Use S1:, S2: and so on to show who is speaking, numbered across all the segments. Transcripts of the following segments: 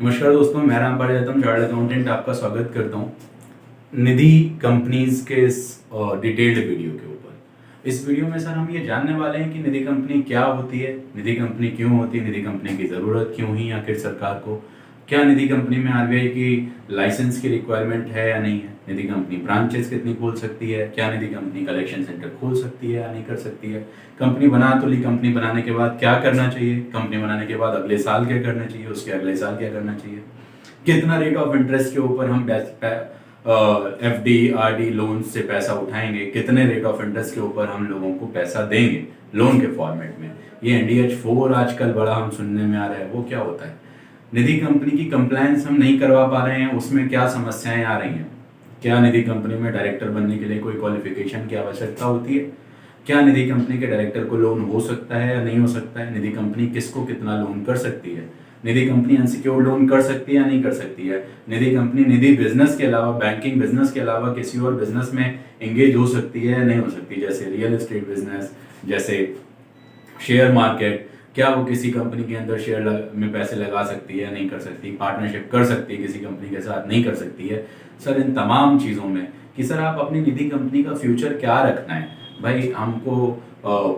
S1: नमस्कार दोस्तों, मैं राम पारिजातम चार्टर्ड अकाउंटेंट आपका स्वागत करता हूँ निधि कंपनीज के इस डिटेल्ड वीडियो के ऊपर। इस वीडियो में सर हम ये जानने वाले हैं कि निधि कंपनी क्या होती है, निधि कंपनी क्यों होती है, निधि कंपनी की ज़रूरत क्यों ही आखिर सरकार को, क्या निधि कंपनी में आरबीआई की लाइसेंस की रिक्वायरमेंट है या नहीं है, निधि कंपनी ब्रांचेस कितनी खोल सकती है, क्या निधि कंपनी कलेक्शन सेंटर खोल सकती है या नहीं कर सकती है, कंपनी बना तो ली, कंपनी बनाने के बाद क्या करना चाहिए, कंपनी बनाने के बाद अगले साल क्या करना चाहिए, उसके अगले साल क्या करना चाहिए, कितना रेट ऑफ इंटरेस्ट के ऊपर हम एफडी आरडी लोन से पैसा उठाएंगे, कितने रेट ऑफ इंटरेस्ट के ऊपर हम लोगों को पैसा देंगे लोन के फॉर्मेट में। ये NDH4 आजकल बड़ा हम सुनने में आ रहा है, वो क्या होता है, निधि कंपनी की कंप्लायंस हम नहीं करवा पा रहे हैं, उसमें क्या समस्याएं आ रही हैं, क्या निधि कंपनी में डायरेक्टर बनने के लिए कोई क्वालिफिकेशन की आवश्यकता होती है, क्या निधि कंपनी के डायरेक्टर को लोन हो सकता है या नहीं हो सकता है, निधि कंपनी किसको कितना लोन कर सकती है, निधि कंपनी अनसिक्योर्ड लोन कर सकती है या नहीं कर सकती है, निधि कंपनी निधि बिजनेस के अलावा, बैंकिंग बिजनेस के अलावा किसी और बिजनेस में एंगेज हो सकती है या नहीं हो सकती, जैसे रियल एस्टेट बिजनेस, जैसे शेयर मार्केट, क्या वो किसी कंपनी के अंदर शेयर में पैसे लगा सकती है, नहीं कर सकती, पार्टनरशिप कर सकती है किसी कंपनी के साथ, नहीं कर सकती है। सर इन तमाम चीज़ों में कि सर आप अपनी निधि कंपनी का फ्यूचर क्या रखना है, भाई हमको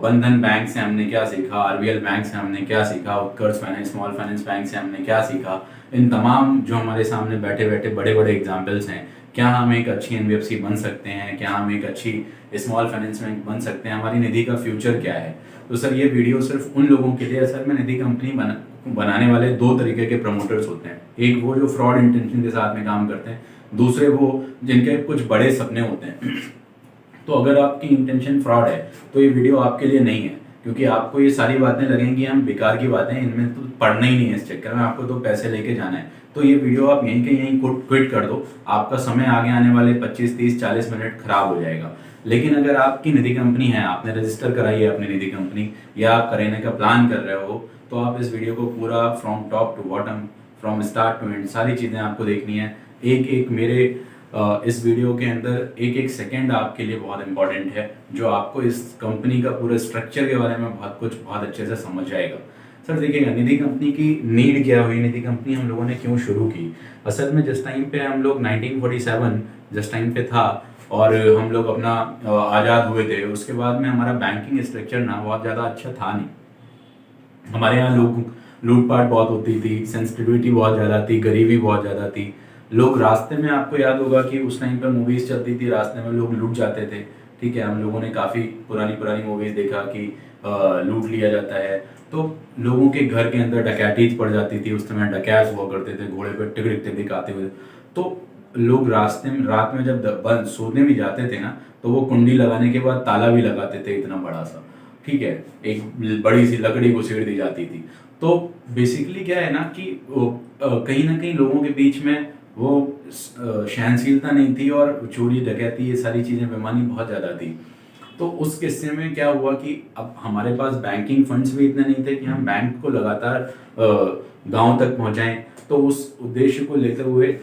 S1: बंधन बैंक से हमने क्या सीखा, आरबीएल बैंक से हमने क्या सीखा, उत्कर्ष फाइनेंस स्मॉल फाइनेंस बैंक से हमने क्या सीखा, इन तमाम जो हमारे सामने बैठे बैठे बड़े बड़े एग्जाम्पल्स हैं, क्या हम एक अच्छी एनबीएफसी बन सकते हैं, क्या हम एक अच्छी स्मॉल फाइनेंस बैंक बन सकते हैं, हमारी निधि का फ्यूचर क्या है। तो सर ये वीडियो सिर्फ उन लोगों के लिए, असल में निधि कंपनी बनाने वाले दो तरीके के प्रमोटर्स होते हैं, एक वो जो फ्रॉड इंटेंशन के साथ में काम करते हैं, दूसरे वो जिनके कुछ बड़े सपने होते हैं। तो अगर आपकी इंटेंशन फ्रॉड है तो ये वीडियो आपके लिए नहीं है, क्योंकि आपको ये सारी बातें लगेंगी हम बेकार की बातें, इनमें तो पढ़ना ही नहीं है, इस चक्कर में आपको तो पैसे लेके जाना है। तो ये वीडियो आप यहीं के यहीं क्विट कर दो, आपका समय आगे आने वाले 25 30 40 मिनट खराब हो जाएगा। लेकिन अगर आपकी निधि कंपनी है, आपने रजिस्टर कराई है अपनी निधि कंपनी, या आप कराने का प्लान कर रहे हो, तो आप इस वीडियो को पूरा from top to bottom, from start to end सारी चीज़ें आपको देखनी है। एक एक मेरे इस वीडियो के अंदर एक एक सेकंड आपके लिए बहुत इंपॉर्टेंट है, जो आपको इस कंपनी का पूरे स्ट्रक्चर के बारे में बहुत अच्छे से समझ जाएगा। सर देखिएगा, निधि कंपनी की नीड क्या हुई, निधि कंपनी हम लोगों ने क्यों शुरू की। असल में जिस टाइम पे हम लोग 1947 जिस टाइम पे था और हम लोग अपना आज़ाद हुए थे, उसके बाद में हमारा बैंकिंग स्ट्रक्चर ना बहुत ज़्यादा अच्छा था नहीं। हमारे यहाँ लोग लूटपाट बहुत होती थी, सेंसिटिविटी बहुत ज़्यादा थी, गरीबी बहुत ज़्यादा थी। लोग रास्ते में, आपको याद होगा कि उस टाइम पर मूवीज़ चलती थी, रास्ते में लोग लूट जाते थे। ठीक है, हम लोगों ने काफ़ी पुरानी पुरानी मूवीज़ देखा कि लूट लिया जाता है, तो लोगों के घर के अंदर डकैती पड़ जाती थी। उस समय डकैत हुआ करते थे, घोड़े पर टिक टिक दिखाते हुए। तो लोग रास्ते में रात में जब बंद सोने भी जाते थे ना, तो वो कुंडी लगाने के बाद ताला भी लगाते थे इतना बड़ा सा। ठीक है, एक बड़ी सी लकड़ी घुसेड़ दी जाती थी। तो बेसिकली क्या है ना कि कहीं ना कहीं लोगों के बीच में वो सहनशीलता नहीं थी, और चोरी डकैती ये सारी चीज़ें बेईमानी बहुत ज़्यादा थी। तो उस किस्से में क्या हुआ कि अब हमारे पास बैंकिंग फंड्स भी इतने नहीं थे कि हम बैंक को लगातार गांव तक पहुंचाएं। तो उस उद्देश्य को लेते हुए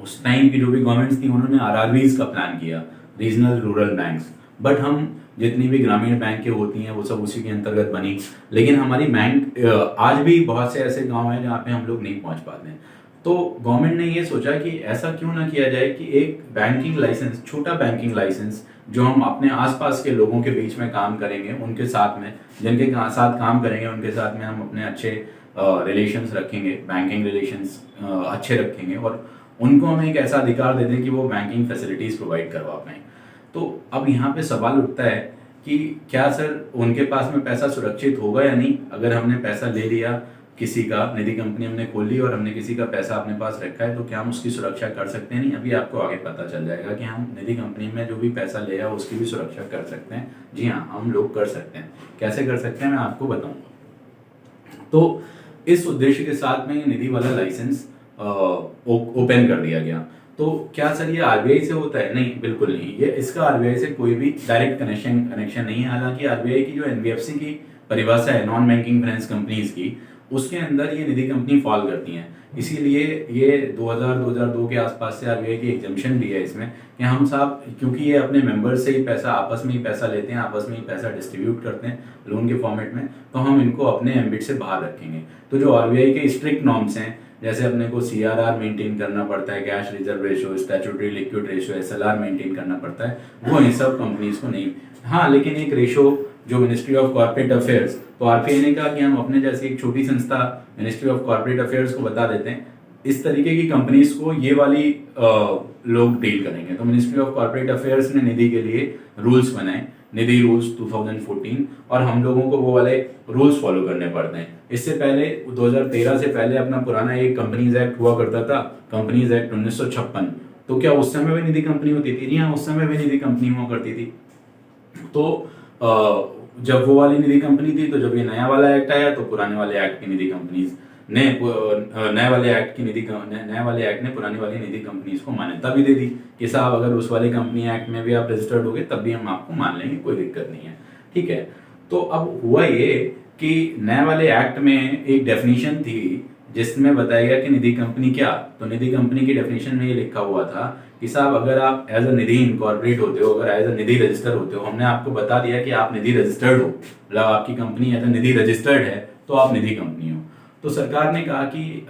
S1: उस टाइम की जो भी गवर्नमेंट्स थी, उन्होंने RRBs का प्लान किया, रीजनल रूरल बैंक्स। बट हम जितनी भी ग्रामीण बैंकें होती हैं वो सब उसी के अंतर्गत बनी। लेकिन हमारी बैंक आज भी बहुत से ऐसे गांव हैं जहाँ पे हम लोग नहीं पहुँच पाते हैं। तो गवर्नमेंट ने ये सोचा कि ऐसा क्यों ना किया जाए कि एक बैंकिंग लाइसेंस, छोटा बैंकिंग लाइसेंस, जो हम अपने आसपास के लोगों के बीच में काम करेंगे, उनके साथ में जिनके साथ काम करेंगे उनके साथ में हम अपने अच्छे रिलेशंस रखेंगे, बैंकिंग रिलेशंस अच्छे रखेंगे, और उनको हम एक ऐसा अधिकार दे दें कि वो बैंकिंग फैसिलिटीज़ प्रोवाइड करवा पाएँ। तो अब यहाँ पे सवाल उठता है कि क्या सर उनके पास में पैसा सुरक्षित होगा या नहीं। अगर हमने पैसा ले लिया किसी का, निधि कंपनी हमने खोल ली और हमने किसी का पैसा अपने पास रखा है, तो क्या हम उसकी सुरक्षा कर सकते हैं? नहीं, अभी आपको आगे पता चल जाएगा कि हम निधि कंपनी में जो भी पैसा ले है उसकी भी सुरक्षा कर सकते हैं। जी हाँ, हम लोग कर सकते हैं। कैसे कर सकते हैं मैं आपको बताऊंगा। तो इस उद्देश्य के साथ में निधि वाला लाइसेंस ओपन कर दिया गया। तो क्या सर ये आरबीआई से होता है? नहीं, बिल्कुल नहीं। ये इसका आरबीआई से कोई भी डायरेक्ट कनेक्शन नहीं है। हालांकि आरबीआई की जो एनबीएफसी की परिभाषा है, नॉन बैंकिंग फाइनेंस कंपनीज की, उसके अंदर ये निधि कंपनी फॉल करती हैं। इसीलिए ये 2002 के आसपास से आरबीआई की एग्जम्पशन भी है इसमें कि हम साहब, क्योंकि ये अपने मेंबर्स से ही पैसा, आपस में ही पैसा लेते हैं, आपस में ही पैसा डिस्ट्रीब्यूट करते हैं लोन के फॉर्मेट में, तो हम इनको अपने एम्बिट से बाहर रखेंगे। तो जो आरबीआई के स्ट्रिक्ट नॉर्म्स हैं जैसे अपने को CRR मेंटेन करना पड़ता है, cash reserve ratio, statutory liquid ratio, SLR maintain करना पड़ता है, वो इन सब कंपनीज को नहीं। हाँ, लेकिन एक रेशो जो मिनिस्ट्री ऑफ कॉर्पोरेट अफेयर्स, तो RBI ने कहा कि हम अपने जैसे एक छोटी संस्था मिनिस्ट्री ऑफ कॉर्पोरेट अफेयर्स को बता देते हैं इस तरीके की कंपनीज को ये वाली लोग डील करेंगे। तो मिनिस्ट्री ऑफ कॉर्पोरेट अफेयर्स ने निधि के लिए रूल्स बनाए, निधि रूल्स 2014, और हम लोगों को वो वाले रूल्स फॉलो करने पड़ते हैं। इससे पहले 2013 से पहले अपना पुराना एक कंपनीज एक्ट हुआ करता था, कंपनीज एक्ट 1956। तो क्या उस समय भी निधि कंपनी होती थी? जी हाँ, उस समय भी निधि कंपनी हुआ करती थी। तो जब वो वाली निधि कंपनी थी, तो जब ये नया वाला एक्ट आया तो पुराने वाले एक्ट की निधि कंपनीज ने नए वाले एक्ट ने पुरानी वाली निधि कंपनीज को मान्यता भी दे दी कि साहब अगर उस वाली कंपनी एक्ट में भी आप रजिस्टर्ड हो गए तब भी हम आपको मान लेंगे, कोई दिक्कत नहीं है। ठीक है, तो अब हुआ ये कि नए वाले एक्ट में एक डेफिनेशन थी जिसमें बताया गया कि निधि कंपनी क्या। तो निधि कंपनी की डेफिनेशन में ये लिखा हुआ था कि साहब अगर आप एज अ निधि इनकॉर्पोरेट होते हो, अगर एज अ निधि रजिस्टर होते हो, हमने आपको बता दिया कि आप निधि रजिस्टर्ड हो, मतलब आपकी company as a Nidhi registered है, तो आप निधि कंपनी हो। तो सरकार ने कहा कि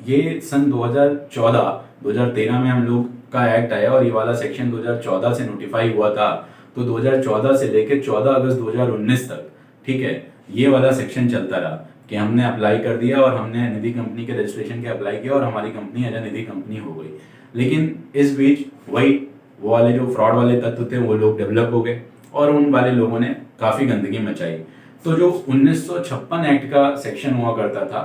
S1: ये सन 2013 में हम लोग का एक्ट आया और ये वाला सेक्शन 2014 से नोटिफाई हुआ था। तो 2014 से लेकर 14 अगस्त 2019 तक, ठीक है, ये वाला सेक्शन चलता रहा कि हमने अप्लाई कर दिया और हमने निधि कंपनी के रजिस्ट्रेशन के अप्लाई किया और हमारी company as a Nidhi company हो गई। लेकिन इस बीच वो वाले जो फ्रॉड वाले तत्व थे वो लोग डेवलप हो गए और उन वाले लोगों ने काफी गंदगी मचाई। तो जो 1956 एक्ट का सेक्शन हुआ करता था,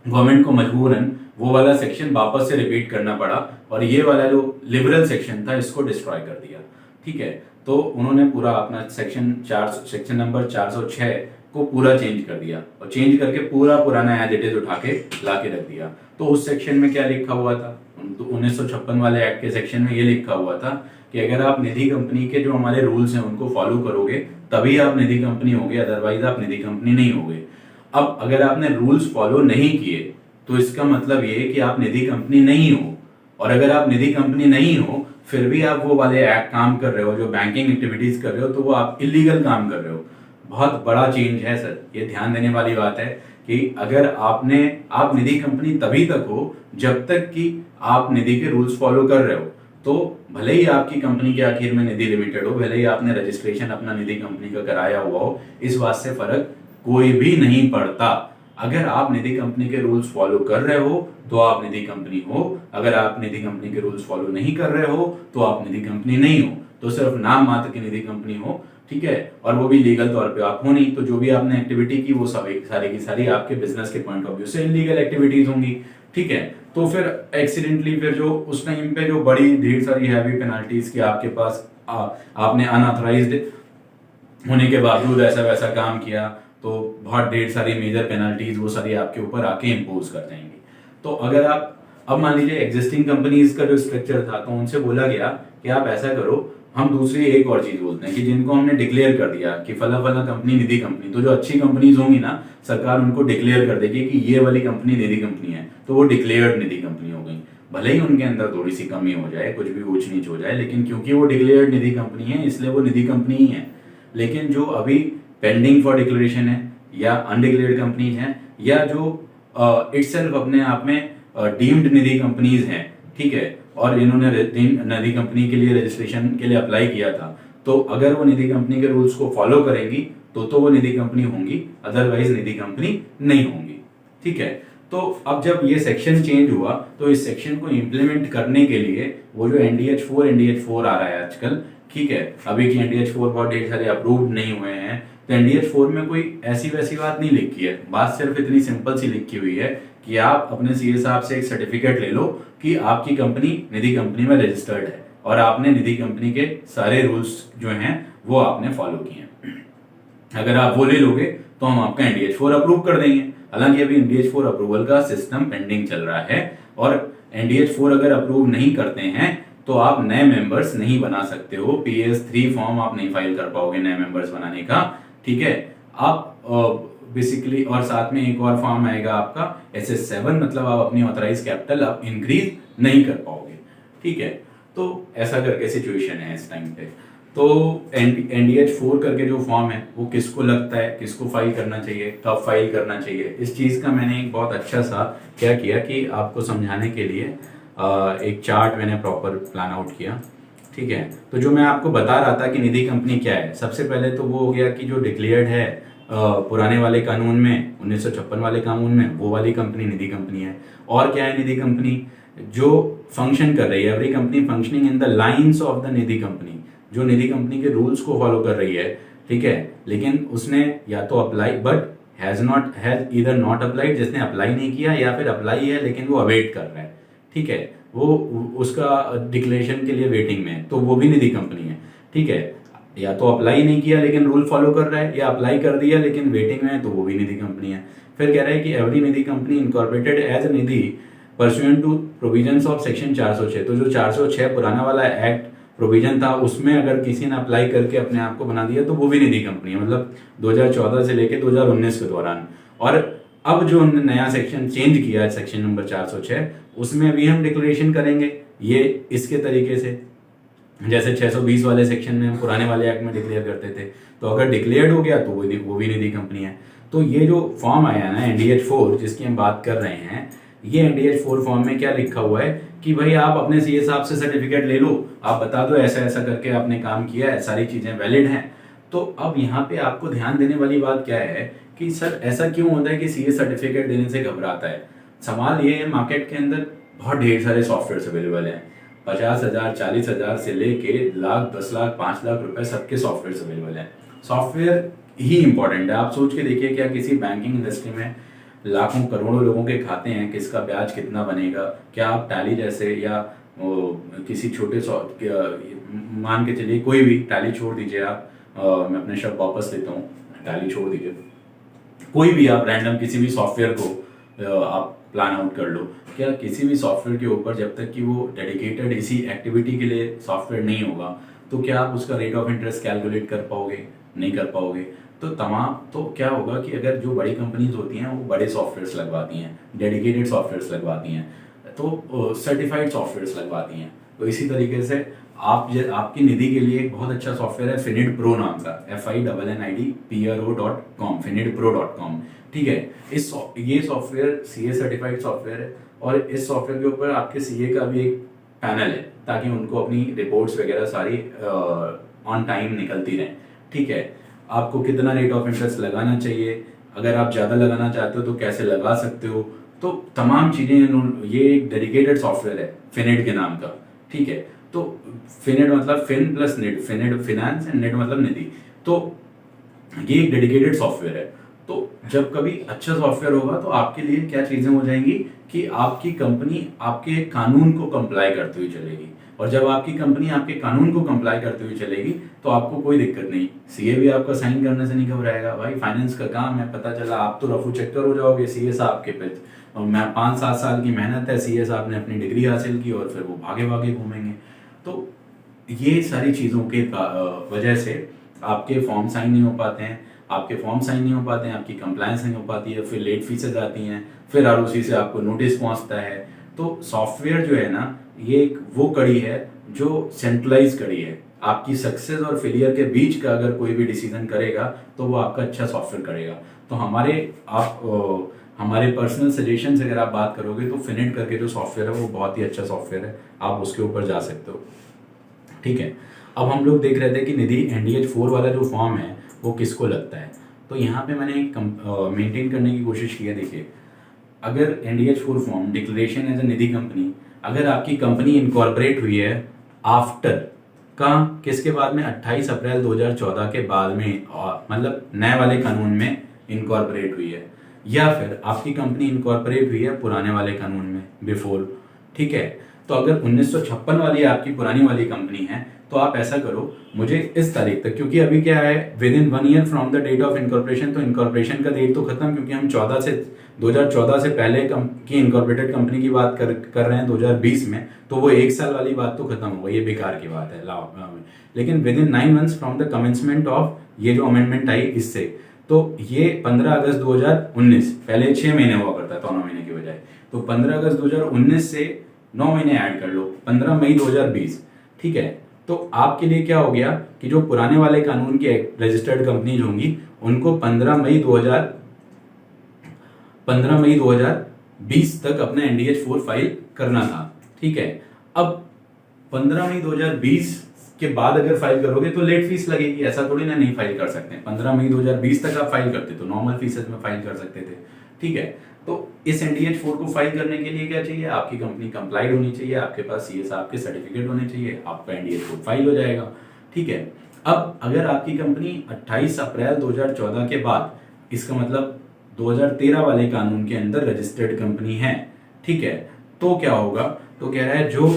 S1: गवर्नमेंट को मजबूरन वो वाला सेक्शन वापस से रिपीट करना पड़ा और ये वाला जो लिबरल सेक्शन था इसको डिस्ट्रॉय कर दिया। ठीक है, तो उन्होंने पूरा अपना सेक्शन नंबर 406 को पूरा चेंज कर दिया और चेंज करके पूरा पुराना एज इट इज उठा के ला के रख दिया। तो उस सेक्शन में क्या लिखा हुआ था? तो 1956 वाले एक्ट के सेक्शन में ये लिखा हुआ था कि अगर आप निधि कंपनी के जो हमारे रूल्स हैं उनको फॉलो करोगे तभी आप निधि कंपनी होगे, अदरवाइज आप निधि कंपनी नहीं होगे। अब अगर आपने रूल्स फॉलो नहीं किए तो इसका मतलब ये कि आप निधि कंपनी नहीं हो, और अगर आप निधि कंपनी नहीं हो फिर भी आप वो वाले एक्ट काम कर रहे हो, जो बैंकिंग एक्टिविटीज कर रहे हो, तो वो आप इलीगल काम कर रहे हो। बहुत बड़ा चेंज है सर, ये ध्यान देने वाली बात है कि अगर आप निधि कंपनी तभी तक हो जब तक कि आप निधि के रूल्स फॉलो कर रहे हो। तो भले ही आपकी कंपनी के आखिर में निधि लिमिटेड हो, भले ही आपने रजिस्ट्रेशन अपना निधि कंपनी का कराया हुआ हो, इस बात से फर्क कोई भी नहीं पड़ता। अगर आप निधि कंपनी के रूल्स फॉलो कर रहे हो तो आप निधि कंपनी हो, अगर आप निधि कंपनी के रूल्स फॉलो नहीं कर रहे हो तो आप निधि कंपनी नहीं हो, तो सिर्फ नाम मात्र की निधि कंपनी हो। ठीक है, और वो भी लीगल तौर पे आप हो नहीं, तो जो भी आपने एक्टिविटी की वो सब सारी की सारी आपके बिजनेस के पॉइंट ऑफ व्यू से इलीगल एक्टिविटीज होंगी। ठीक है, तो फिर एक्सीडेंटली फिर जो उस टाइम पे जो बड़ी ढेर सारी हैवी पेनाल्टीज की आपके पास आपने अनऑथराइज्ड होने के बावजूद ऐसा वैसा काम किया तो बहुत ढेर सारी मेजर पेनल्टीज वो सारी आपके ऊपर आके इम्पोज कर जाएंगी। तो अगर आप अब मान लीजिए एग्जिस्टिंग कंपनीज का जो स्ट्रक्चर था तो उनसे बोला गया कि आप ऐसा करो, हम दूसरी एक और चीज बोलते हैं कि जिनको हमने डिक्लेयर कर दिया कि फला फला कंपनी निधि कंपनी, तो जो अच्छी कंपनीज होंगी ना सरकार उनको डिक्लेयर कर देगी कि ये वाली कंपनी निधि कंपनी है, तो वो डिक्लेयर्ड निधि कंपनी हो गई। भले ही उनके अंदर थोड़ी सी कमी हो जाए, कुछ भी ऊंच नीच हो जाए, लेकिन क्योंकि वो डिक्लेयर्ड निधि कंपनी है इसलिए वो निधि कंपनी ही है। लेकिन जो अभी पेंडिंग फॉर डिक्लेरेशन है या अनडिक्लेयर्ड कंपनीज हैं या जो इटसेल्फ अपने आप में डीम्ड निधि कंपनीज हैं, ठीक है, और इन्होंने निधि कंपनी के लिए रजिस्ट्रेशन के लिए अप्लाई किया था, तो अगर वो निधि कंपनी के रूल्स को फॉलो करेंगी तो वो निधि कंपनी होंगी, अदरवाइज निधि कंपनी नहीं होंगी। ठीक है, तो अब जब ये सेक्शन चेंज हुआ तो इस सेक्शन को इम्प्लीमेंट करने के लिए वो जो NDH4 आ रहा है आजकल, ठीक है, अभी की NDH4 बहुत ढेर सारे अप्रूव्ड नहीं हुए हैं, तो NDH4 में कोई ऐसी वैसी बात नहीं लिखी है। बात सिर्फ इतनी सिंपल सी लिखी हुई है कि आप अपने CA साहब से एक सर्टिफिकेट ले लो कि आपकी कंपनी निधि कंपनी में रजिस्टर्ड है और आपने निधि कंपनी के सारे रूल्स जो हैं वो आपने फॉलो किए हैं। अगर आप वो ले लोगे तो हम आपका NDH4 अप्रूव कर देंगे। हालांकि अभी NDH4 अप्रूवल का सिस्टम पेंडिंग चल रहा है और NDH4 अगर अप्रूव नहीं करते हैं तो आप नए मेंबर्स नहीं बना सकते हो। PS3 फॉर्म आप नहीं फाइल कर पाओगे नए मेंबर्स बनाने का। ठीक है, आप बेसिकली और साथ में एक और फॉर्म आएगा आपका SS7, मतलब आप अपनी ऑथराइज कैपिटल आप इंक्रीज नहीं कर पाओगे। ठीक है, तो ऐसा करके सिचुएशन है इस टाइम पे। तो NDH4 करके जो फॉर्म है वो किसको लगता है, किसको फाइल करना चाहिए, कब फाइल करना चाहिए, इस चीज़ का मैंने एक बहुत अच्छा सा क्या किया कि आपको समझाने के लिए एक चार्ट मैंने प्रॉपर प्लान आउट किया। ठीक है, तो जो मैं आपको बता रहा था कि निधि कंपनी क्या है, सबसे पहले तो वो हो गया कि जो डिक्लेयर्ड है पुराने वाले कानून में, 1956 वाले कानून में, वो वाली कंपनी निधि कंपनी है। और क्या है निधि कंपनी? जो फंक्शन कर रही है, every company functioning in the lines of the Nidhi company, जो निधि कंपनी के रूल्स को फॉलो कर रही है। ठीक है, लेकिन उसने या तो apply but has either not applied, जिसने अप्लाई नहीं किया, या फिर अप्लाई है लेकिन वो अवेट कर रहा है। ठीक है, वो उसका डिक्लेरेशन के लिए वेटिंग में है, तो वो भी निधि कंपनी है। ठीक है, या तो अप्लाई नहीं किया लेकिन रूल फॉलो कर रहा है, या अप्लाई कर दिया लेकिन वेटिंग में है, तो वो भी निधि कंपनी है। फिर कह रहा है कि every Nidhi company incorporated as a Nidhi pursuant to provisions of section 406, तो जो 406 पुराना वाला एक्ट प्रोविजन था उसमें अगर किसी ने अप्लाई करके अपने आप को बना दिया तो वो भी निधि कंपनी है, मतलब 2014 से लेके 2019 के दौरान। और अब जो हमने नया सेक्शन चेंज किया है, सेक्शन नंबर 406, उसमें अभी हम डिक्लेरेशन करेंगे ये इसके तरीके से, जैसे 620 वाले सेक्शन में हम पुराने वाले एक्ट में डिक्लेयर करते थे, तो अगर डिक्लेयर्ड हो गया तो वो भी निधि कंपनी है। तो ये जो फॉर्म आया ना NDH4 जिसकी हम बात कर रहे हैं, ये NDH4 फॉर्म में क्या लिखा हुआ है कि भाई आप अपने CA साहब से सर्टिफिकेट ले लो, आप बता दो ऐसा ऐसा करके आपने काम किया है, सारी चीजें वैलिड हैं। तो अब यहाँ पे आपको ध्यान देने वाली बात क्या है कि सर ऐसा क्यों होता है कि CA सर्टिफिकेट देने से घबराता है? सवाल ये है, मार्केट के अंदर बहुत ढेर सारे सॉफ्टवेयर अवेलेबल हैं, 50,000 40,000 से लेके लाख 10 लाख 5 लाख रुपए सबके सॉफ्टवेयर अवेलेबल हैं। सॉफ्टवेयर ही इंपॉर्टेंट है। आप सोच के देखिए, क्या किसी बैंकिंग इंडस्ट्री में लाखों करोड़ों लोगों के खाते हैं, किसका ब्याज कितना बनेगा? क्या आप टैली जैसे या किसी छोटे मान के चलिए कोई भी, टैली छोड़ दीजिए आप, मैं अपने शब्द वापस लेता हूँ, टैली छोड़ दीजिए, कोई भी आप रैंडम किसी भी सॉफ्टवेयर को आप प्लान आउट कर लो, क्या किसी भी सॉफ्टवेयर के ऊपर जब तक कि वो डेडिकेटेड इसी एक्टिविटी के लिए सॉफ्टवेयर नहीं होगा, तो क्या आप उसका रेट ऑफ इंटरेस्ट कैलकुलेट कर पाओगे? नहीं कर पाओगे। तो क्या होगा कि अगर जो बड़ी कंपनीज होती हैं वो बड़े सॉफ्टवेयर्स लगवाती हैं, डेडिकेटेड सॉफ्टवेयर्स लगवाती हैं, तो सर्टिफाइड सॉफ्टवेयर्स लगवाती हैं। तो इसी तरीके से आपकी निधि के लिए एक बहुत अच्छा सॉफ्टवेयर है फिनिड प्रो नाम का, FINNIDPRO.com, finidpro.com। ठीक है, ये सॉफ्टवेयर CA सर्टिफाइड सॉफ्टवेयर है, और इस सॉफ्टवेयर के ऊपर आपके CA का भी एक पैनल है ताकि उनको अपनी रिपोर्ट्स वगैरह सारी ऑन टाइम निकलती रहें। ठीक है, आपको कितना रेट ऑफ इंटरेस्ट लगाना चाहिए, अगर आप ज़्यादा लगाना चाहते हो तो कैसे लगा सकते हो, तो तमाम चीज़ें, ये एक डेडिकेटेड सॉफ्टवेयर है फिनिड के नाम का। ठीक है, तो फिनिड मतलब फिन प्लस निड, फिनिड फिनेंस एंड निड मतलब निधि, तो ये एक डेडिकेटेड सॉफ्टवेयर है। तो जब कभी अच्छा सॉफ्टवेयर होगा तो आपके लिए क्या चीज़ें हो जाएंगी कि आपकी कंपनी आपके कानून को कंप्लाई करती हुई चलेगी, और जब आपकी कंपनी आपके कानून को कंप्लाई करती हुई चलेगी तो आपको कोई दिक्कत नहीं, CA भी आपका साइन करने से नहीं घबराएगा। भाई फाइनेंस का काम है, पता चला आप तो रफू चक्कर हो जाओगे CA साहब के पे, और मैं 5-7 साल की मेहनत है, CA साहब ने अपनी डिग्री हासिल की और फिर वो भागे भागे घूमेंगे। तो ये सारी चीज़ों के वजह से आपके फॉर्म साइन नहीं हो पाते हैं, आपकी कंप्लायंस नहीं हो पाती है, फिर लेट फीसेज आती हैं, फिर ROC से आपको नोटिस पहुंचता है। तो सॉफ्टवेयर जो है ना, ये एक वो कड़ी है जो सेंट्रलाइज कड़ी है। आपकी सक्सेस और फेलियर के बीच का अगर कोई भी डिसीजन करेगा तो वो आपका अच्छा सॉफ्टवेयर करेगा। तो हमारे पर्सनल सजेशन से अगर आप बात करोगे तो फिनिड करके जो सॉफ्टवेयर है वो बहुत ही अच्छा सॉफ्टवेयर है, आप उसके ऊपर जा सकते हो। ठीक है, अब हम लोग देख रहे थे कि निधि NDH4 वाला जो फॉर्म है वो किसको लगता है। तो यहाँ पे मैंने मेंटेन करने की कोशिश की है। देखिए, अगर NDH4 form declaration as a Nidhi company, अगर आपकी कंपनी इनकॉर्पोरेट हुई है आफ्टर किसके बाद में, 28 अप्रैल 2014 के बाद में, मतलब नए वाले कानून में इनकॉर्पोरेट हुई है, या फिर आपकी कंपनी इनकॉर्पोरेट हुई है पुराने वाले कानून में बिफोर। ठीक है, तो अगर 1956 वाली आपकी पुरानी वाली कंपनी है तो आप ऐसा करो, मुझे इस तारीख तक, क्योंकि अभी क्या है, within 1 year from the date of incorporation, तो इनकॉर्पोरेशन का डेट तो खत्म, क्योंकि हम 2014 से पहले की इनकॉर्पोरेटेड कंपनी की बात कर रहे हैं 2020 में, तो वो 1 साल वाली बात तो खत्म हो गई, ये बेकार की बात है। लेकिन with in 9 months from the commencement of ये जो अमेंडमेंट आई इससे, तो ये 15 अगस्त 2019, पहले 6 महीने हुआ करता था 9 महीने की बजाय, तो 15 अगस्त 2019 से 9 महीने ऐड कर लो, 15 मई 2020। ठीक है, तो आपके लिए क्या हो गया कि जो पुराने वाले कानून की रजिस्टर्ड कंपनीज होंगी उनको 15 मई 2020 तक अपना NDH4 फाइल करना था। ठीक है, अब 15 मई 2020 के बाद अगर फाइल करोगे तो लेट फीस लगेगी, ऐसा थोड़ी ना नहीं फाइल कर सकते हैं। 15 मई 2020 तक आप फाइल करते तो नॉर्मल फीसेस में फाइल कर सकते थे। ठीक है, तो इस NDH4 को फाइल करने के लिए क्या चाहिए, आपकी कंपनी कंप्लाइड होनी चाहिए, आपके पास CSR के सर्टिफिकेट होने चाहिए, आपका NDH4 फाइल हो जाएगा। ठीक है, अब अगर आपकी कंपनी 28 अप्रैल 2014 के बाद, इसका मतलब 2013 वाले कानून के अंदर रजिस्टर्ड कंपनी है, ठीक है, तो क्या होगा, तो कह रहा है जो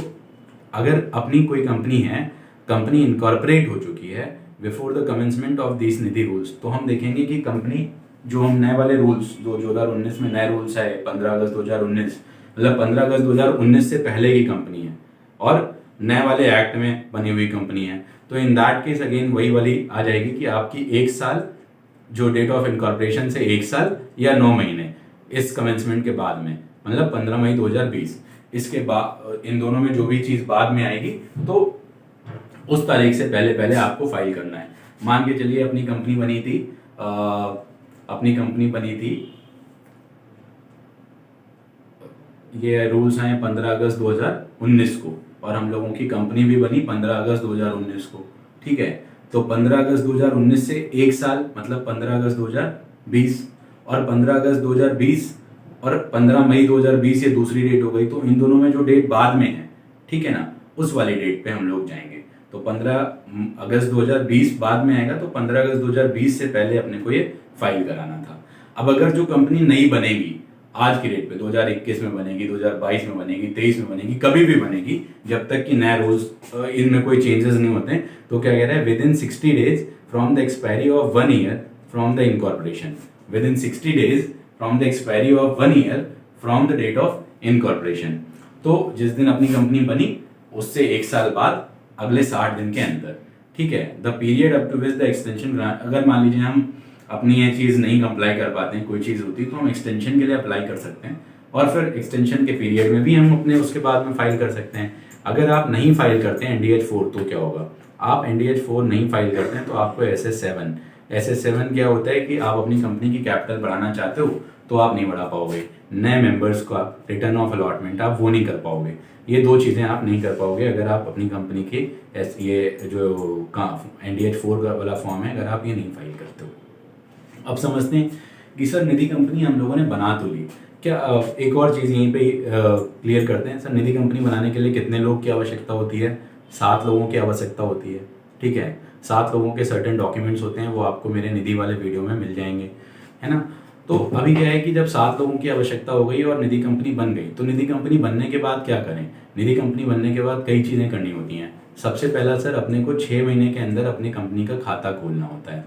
S1: अगर अपनी कोई कंपनी है, कंपनी इनकॉर्पोरेट हो चुकी है before the commencement of this Nidhi rules, तो हम देखेंगे कि कंपनी जो हम नए वाले रूल्स जो 2019 में नए रूल्स आए 15 अगस्त 2019, मतलब 15 अगस्त 2019 से पहले की कंपनी है और नए वाले एक्ट में बनी हुई कंपनी है, तो इन दैट केस अगेन वही वाली आ जाएगी कि आपकी 1 साल जो डेट ऑफ इनकॉर्पोरेशन से 1 साल या 9 महीने इस कमेंसमेंट के बाद में, मतलब 15 मई 2020, इसके बाद इन दोनों में जो भी चीज बाद में आएगी तो उस तारीख से पहले पहले आपको फाइल करना है। मान के चलिए अपनी कंपनी बनी थी, ये रूल्स आए 15 अगस्त 2019 को और हम लोगों की कंपनी भी बनी 15 अगस्त 2019 को। ठीक है, तो 15 अगस्त 2019 से 1 साल मतलब 15 अगस्त 2020 और 15 अगस्त 2020 और 15 मई 2020 ये दूसरी डेट हो गई, तो इन दोनों में जो डेट बाद में है, ठीक है ना, उस वाली डेट पे हम लोग जाएंगे। तो 15 अगस्त 2020 बाद में आएगा, तो 15 अगस्त 2020 से पहले अपने को ये फाइल कराना था। अब अगर जो कंपनी नई बनेगी आज की डेट पे 2021 में बनेगी, 2022 में बनेगी, 23 में बनेगी, कभी भी बनेगी, जब तक कि नए रूल्स इनमें कोई चेंजेस नहीं होते, तो क्या कह रहा है, within 60 days from the expiry of 1 year from the incorporation, within 60 days from the expiry of 1 year from the date of incorporation. तो जिस दिन अपनी कंपनी बनी उससे 1 साल बाद अगले 60 दिन के अंदर। ठीक है, the period up to which the extension grant, अगर मान लीजिए हम अपनी ये चीज़ नहीं कंप्लाई कर पाते हैं, कोई चीज़ होती है, तो हम एक्सटेंशन के लिए अप्लाई कर सकते हैं और फिर एक्सटेंशन के पीरियड में भी हम अपने उसके बाद में फाइल कर सकते हैं। अगर आप नहीं फाइल करते हैं NDH4 तो क्या होगा, आप NDH4 नहीं फाइल करते हैं तो आपको SS7 क्या होता है कि आप अपनी कंपनी की कैपिटल बढ़ाना चाहते हो तो आप नहीं बढ़ा पाओगे, नए मेंबर्स को आप रिटर्न ऑफ अलॉटमेंट आप वो नहीं कर पाओगे, ये 2 चीज़ें आप नहीं कर पाओगे अगर आप अपनी कंपनी के ये जो NDH4 वाला फॉर्म है, अगर आप ये नहीं फाइल करते हो। अब समझते हैं कि सर निधि कंपनी हम लोगों ने बना तो ली, क्या एक और चीज़ यहीं पे क्लियर करते हैं, सर निधि कंपनी बनाने के लिए कितने लोग की आवश्यकता होती है, 7 लोगों की आवश्यकता होती है। ठीक है, 7 लोगों के सर्टेन डॉक्यूमेंट्स होते हैं, वो आपको मेरे निधि वाले वीडियो में मिल जाएंगे, है ना। तो अभी क्या है कि जब 7 लोगों की आवश्यकता हो गई और निधि कंपनी बन गई, तो निधि कंपनी बनने के बाद क्या करें, निधि कंपनी बनने के बाद कई चीज़ें करनी होती हैं। सबसे पहला सर अपने को 6 महीने के अंदर अपनी कंपनी का खाता खोलना होता है।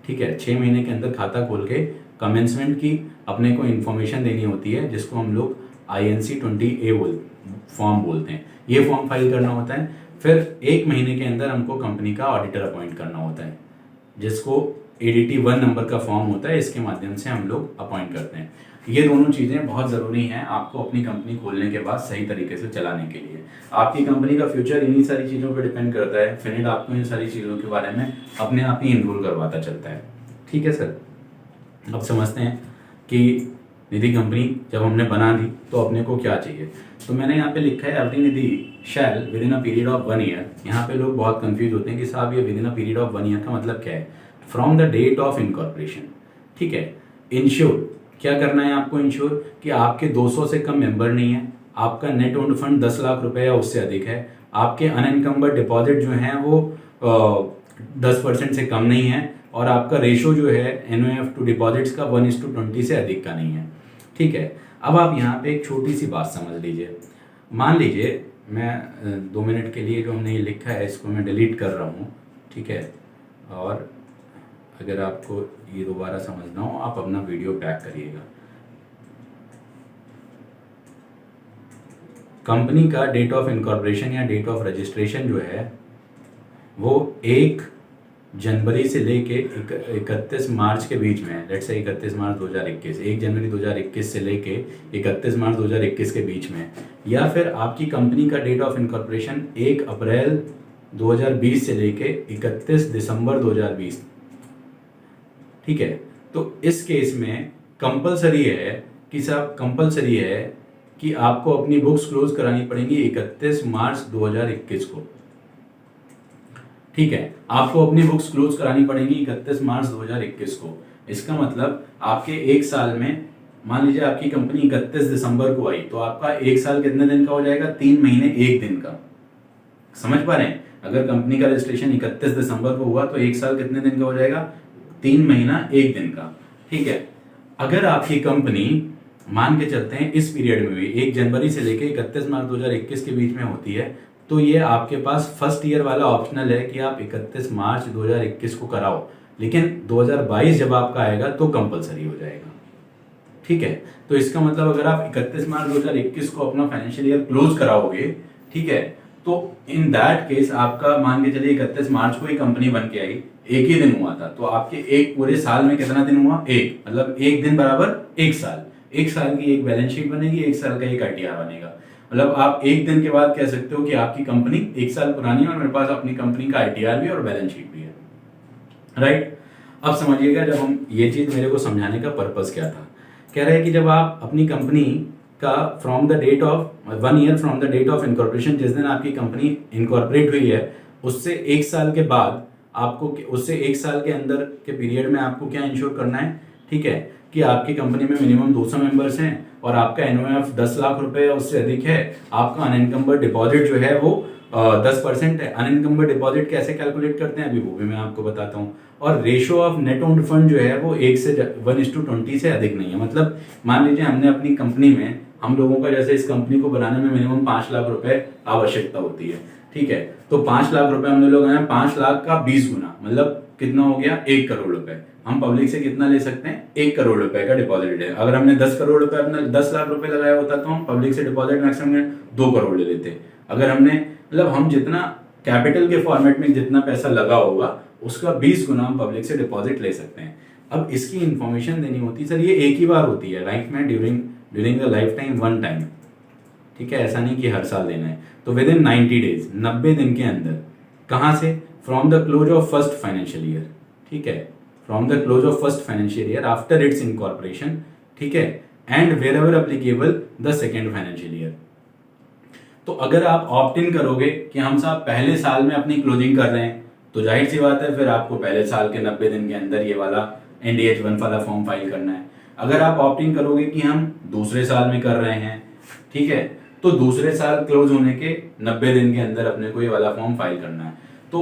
S1: ठीक है, 6 महीने के अंदर खाता खोल के कमेंसमेंट की अपने को इन्फॉर्मेशन देनी होती है, जिसको हम लोग INC-20A फॉर्म बोलते हैं, ये फॉर्म फाइल करना होता है। फिर 1 महीने के अंदर हमको कंपनी का ऑडिटर अपॉइंट करना होता है, जिसको ADT 1 नंबर का फॉर्म होता है, इसके माध्यम से हम लोग अपॉइंट करते हैं। ये दोनों चीज़ें बहुत ज़रूरी हैं आपको अपनी कंपनी खोलने के बाद सही तरीके से चलाने के लिए। आपकी कंपनी का फ्यूचर इन्हीं सारी चीज़ों पर डिपेंड करता है, फिनिट आपको इन सारी चीज़ों के बारे में अपने आप ही इनरोल करवाता चलता है। ठीक है सर, अब समझते हैं कि निधि कंपनी जब हमने बना दी तो अपने को क्या चाहिए। तो मैंने यहाँ पे लिखा है every Nidhi shall within a period of 1 year. यहाँ पे लोग बहुत कंफ्यूज होते हैं कि साहब ये within a period of 1 year का मतलब क्या है, from the date of incorporation. ठीक है, इंश्योर क्या करना है आपको, इंश्योर कि आपके 200 से कम मेंबर नहीं है, आपका नेट ओन्ड फंड 10 लाख रुपए या उससे अधिक है, आपके अनइनकम्बर्ड डिपॉजिट जो हैं वो 10% से कम नहीं है, और आपका रेशो जो है NOF टू डिपॉजिट्स का 1:20 से अधिक का नहीं है। ठीक है, अब आप यहाँ पे एक छोटी सी बात समझ लीजिए। मान लीजिए मैं 2 मिनट के लिए जो हमने ये लिखा है इसको मैं डिलीट कर रहा हूँ। ठीक है, और अगर आपको ये दोबारा समझना हो आप अपना वीडियो बैक करिएगा। कंपनी का डेट ऑफ इनकॉर्पोरेशन या डेट ऑफ रजिस्ट्रेशन जो है वो 1 जनवरी से लेके 31 मार्च के बीच में है। लेट्स से 31 मार्च 2021, 1 जनवरी 2021 से लेके 31 मार्च 2021 के बीच में, या फिर आपकी कंपनी का डेट ऑफ इनकॉर्पोरेशन 1 अप्रैल 2020 से लेके 31 दिसंबर 2020। ठीक है, तो इस केस में कंपलसरी है कि आपको अपनी बुक्स क्लोज करानी पड़ेंगी 31 मार्च 2021 को। ठीक है, आपको अपनी बुक्स क्लोज करानी पड़ेंगी 31 मार्च 2021 को। इसका मतलब आपके एक साल में, मान लीजिए आपकी कंपनी 31 दिसंबर को आई, तो आपका एक साल कितने दिन का हो जाएगा? 3 महीने 1 दिन का। समझ पा रहे हैं? अगर कंपनी का रजिस्ट्रेशन 31 दिसंबर को हुआ तो एक साल कितने दिन का हो जाएगा? 3 महीना 1 दिन का। ठीक है, अगर आपकी कंपनी मान के चलते हैं इस पीरियड में भी 1 जनवरी से लेकर 31 मार्च 2021 के बीच में होती है, तो ये आपके पास फर्स्ट ईयर वाला ऑप्शनल है कि आप 31 मार्च 2021 को कराओ, लेकिन 2022 जब आपका आएगा तो कंपलसरी हो जाएगा। ठीक है, तो इसका मतलब अगर आप 31 मार्च 2021 को अपना फाइनेंशियल ईयर क्लोज कराओगे, ठीक है, तो इन दैट केस आपका मान के चलिए 31 मार्च को ही कंपनी बन के आई, एक ही दिन हुआ था, तो आपके एक पूरे साल में कितना दिन हुआ? एक, मतलब एक दिन बराबर एक साल। एक साल की एक बैलेंस शीट बनेगी, एक साल का एक आईटीआर बनेगा। मतलब आप एक दिन के बाद कह सकते हो कि आपकी कंपनी एक साल पुरानी है और मेरे पास अपनी कंपनी का आईटीआर भी और बैलेंस शीट भी है। राइट? अब समझिएगा, जब हम ये चीज, मेरे को समझाने का पर्पस क्या था, कह रहे हैं कि जब आप अपनी कंपनी का from the date of 1 year from the date of incorporation, जिस दिन आपकी कंपनी इनकॉर्पोरेट हुई है, उससे एक साल के बाद आपको, उससे एक साल के अंदर के पीरियड में आपको क्या इंश्योर करना है? ठीक है, कि आपकी कंपनी में मिनिमम 200 मेंबर्स हैं और आपका एनओएफ 10 लाख रुपए या उससे अधिक है। आपका अनइनकम्बर्ड डिपॉजिट जो है वो 10% है। अनइनकम्बर्ड डिपॉजिट कैसे कैलकुलेट करते हैं अभी वो भी मैं आपको बताता हूँ। और ratio of net owned fund जो है वो 1:20 से अधिक नहीं है। मतलब मान लीजिए हमने अपनी कंपनी में, हम लोगों का जैसे इस कंपनी को बनाने में मिनिमम 5 लाख रुपए आवश्यकता होती है। ठीक है, तो 5 लाख रुपए हमने लोग 5 लाख का 20 गुना, मतलब कितना हो गया? 1 करोड़ रुपए। हम पब्लिक से कितना ले सकते हैं? 1 करोड़ रुपए का डिपॉजिट है। अगर हमने 10 करोड़ रुपए, अपना 10 लाख रुपए लगाया होता तो हम पब्लिक से डिपॉजिट मैक्सिमम 2 करोड़ ले लेते। अगर हमने, मतलब हम जितना कैपिटल के फॉर्मेट में जितना पैसा लगा होगा उसका 20 गुना हम पब्लिक से डिपॉजिट ले सकते हैं। अब इसकी इंफॉर्मेशन देनी होती है, सर ये एक ही बार होती है लाइफ में, during the life time, 1 time. ठीक है, ऐसा नहीं कि हर साल देना है। तो विद इन 90 डेज, 90 दिन के अंदर, कहां से? From the close of first financial year. ठीक है, from the close of first financial year after its incorporation. ठीक है, and wherever applicable the second financial year. तो अगर आप ऑप्ट इन करोगे कि हम साहब पहले साल में अपनी क्लोजिंग कर रहे हैं, तो जाहिर सी बात है फिर आपको पहले साल के 90 दिन के अंदर ये वाला NDH1 वाला फॉर्म फाइल करना है। अगर आप ऑप्ट इन करोगे कि हम दूसरे साल में कर रहे हैं, ठीक है, तो दूसरे साल क्लोज होने के 90 दिन के अंदर अपने को ये वाला फॉर्म फाइल करना है। तो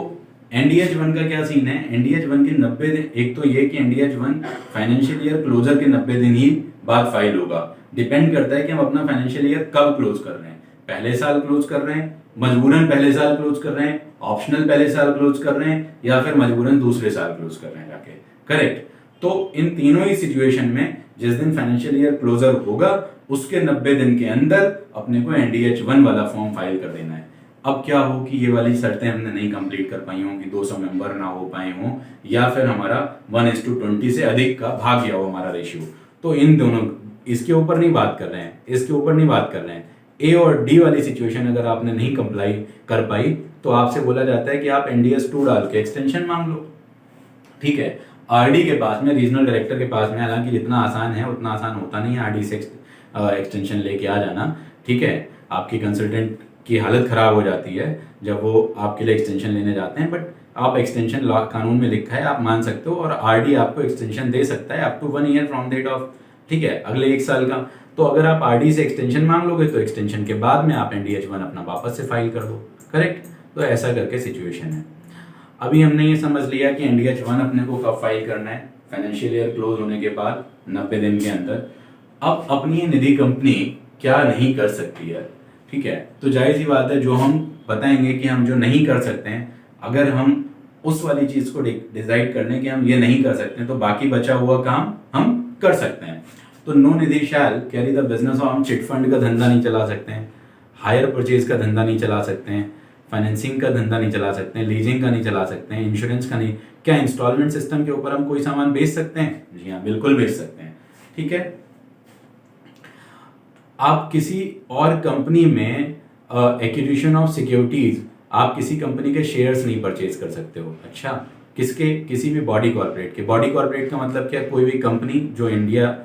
S1: NDH1 का क्या सीन है? NDH1 के 90 दिन, एक तो ये कि NDH1 फाइनेंशियल ईयर क्लोजर के 90 दिन ही बाद फाइल होगा। डिपेंड करता है कि हम अपना फाइनेंशियल ईयर कब क्लोज कर रहे हैं। पहले साल क्लोज कर रहे हैं, मजबूरन पहले साल क्लोज कर रहे हैं, ऑप्शनल पहले साल क्लोज कर रहे हैं, या फिर मजबूरन दूसरे साल क्लोज कर रहे हैं जाके। करेक्ट? तो इन तीनों ही सिचुएशन में जिस दिन फाइनेंशियल ईयर क्लोजर होगा उसके 90 दिन के अंदर अपने को NDH1 वाला फॉर्म फाइल कर देना है। अब क्या हो कि ये वाली शर्तें हमने नहीं कंप्लीट कर पाई हों, कि 200 मेंबर ना हो पाए हों, या फिर हमारा 1:20 से अधिक का भाग गया हो हमारा रेशियो, तो इन दोनों, इसके ऊपर नहीं बात कर रहे हैं, इसके ऊपर नहीं बात कर रहे हैं। A और D वाली सिचुएशन अगर आपने नहीं कंप्लाई कर पाई तो आपसे बोला जाता है कि आप NDS2 डाल के एक्सटेंशन मांग लो। ठीक है, RD के पास में, रीजनल डायरेक्टर के पास में, हालांकि जितना आसान है उतना आसान होता नहीं है RD से एक्सटेंशन लेके आ जाना। ठीक है, आपकी कंसल्टेंट की हालत खराब हो जाती है जब वो आपके लिए एक्सटेंशन लेने जाते हैं, बट आप एक्सटेंशन लॉ कानून में लिखा है, आप मान सकते हो, और RD आपको एक्सटेंशन दे सकता है up to 1 year from date of, ठीक है, अगले 1 साल का। तो अगर आप RD से एक्सटेंशन मांग लोगे तो एक्सटेंशन के बाद में आप NDH1 अपना वापस से फाइल कर दो। करेक्ट? तो ऐसा करके सिचुएशन है। अभी हमने ये समझ लिया कि NDH1 अपने को कब फाइल करना है, फाइनेंशियल ईयर क्लोज होने के बाद 90 दिन के अंदर। अब अपनी निधि कंपनी क्या नहीं कर सकती है? ठीक है, तो जाहिर सी बात है, जो हम बताएंगे कि हम जो नहीं कर सकते हैं, अगर हम उस वाली चीज को डिसाइड कर लें कि हम ये नहीं कर सकते, तो बाकी बचा हुआ काम हम कर सकते हैं। तो no Nidhi shall carry the business of, हम चिट फंड का धंधा नहीं चला सकते हैं, हायर परचेज का धंधा नहीं चला सकते हैं, फाइनेंसिंग का धंधा नहीं चला सकते हैं, लीजिंग का नहीं चला सकते हैं, इंश्योरेंस का नहीं। क्या इंस्टॉलमेंट सिस्टम के ऊपर हम कोई सामान बेच सकते हैं? जी हाँ, बिल्कुल बेच सकते हैं। ठीक है, आप किसी और कंपनी में एक्विजिशन ऑफ सिक्योरिटीज आप किसी कंपनी के शेयर्स नहीं परचेज कर सकते हो। अच्छा, किसके? किसी भी बॉडी कॉर्पोरेट के। बॉडी कॉर्पोरेट का मतलब क्या? कोई भी कंपनी जो इंडिया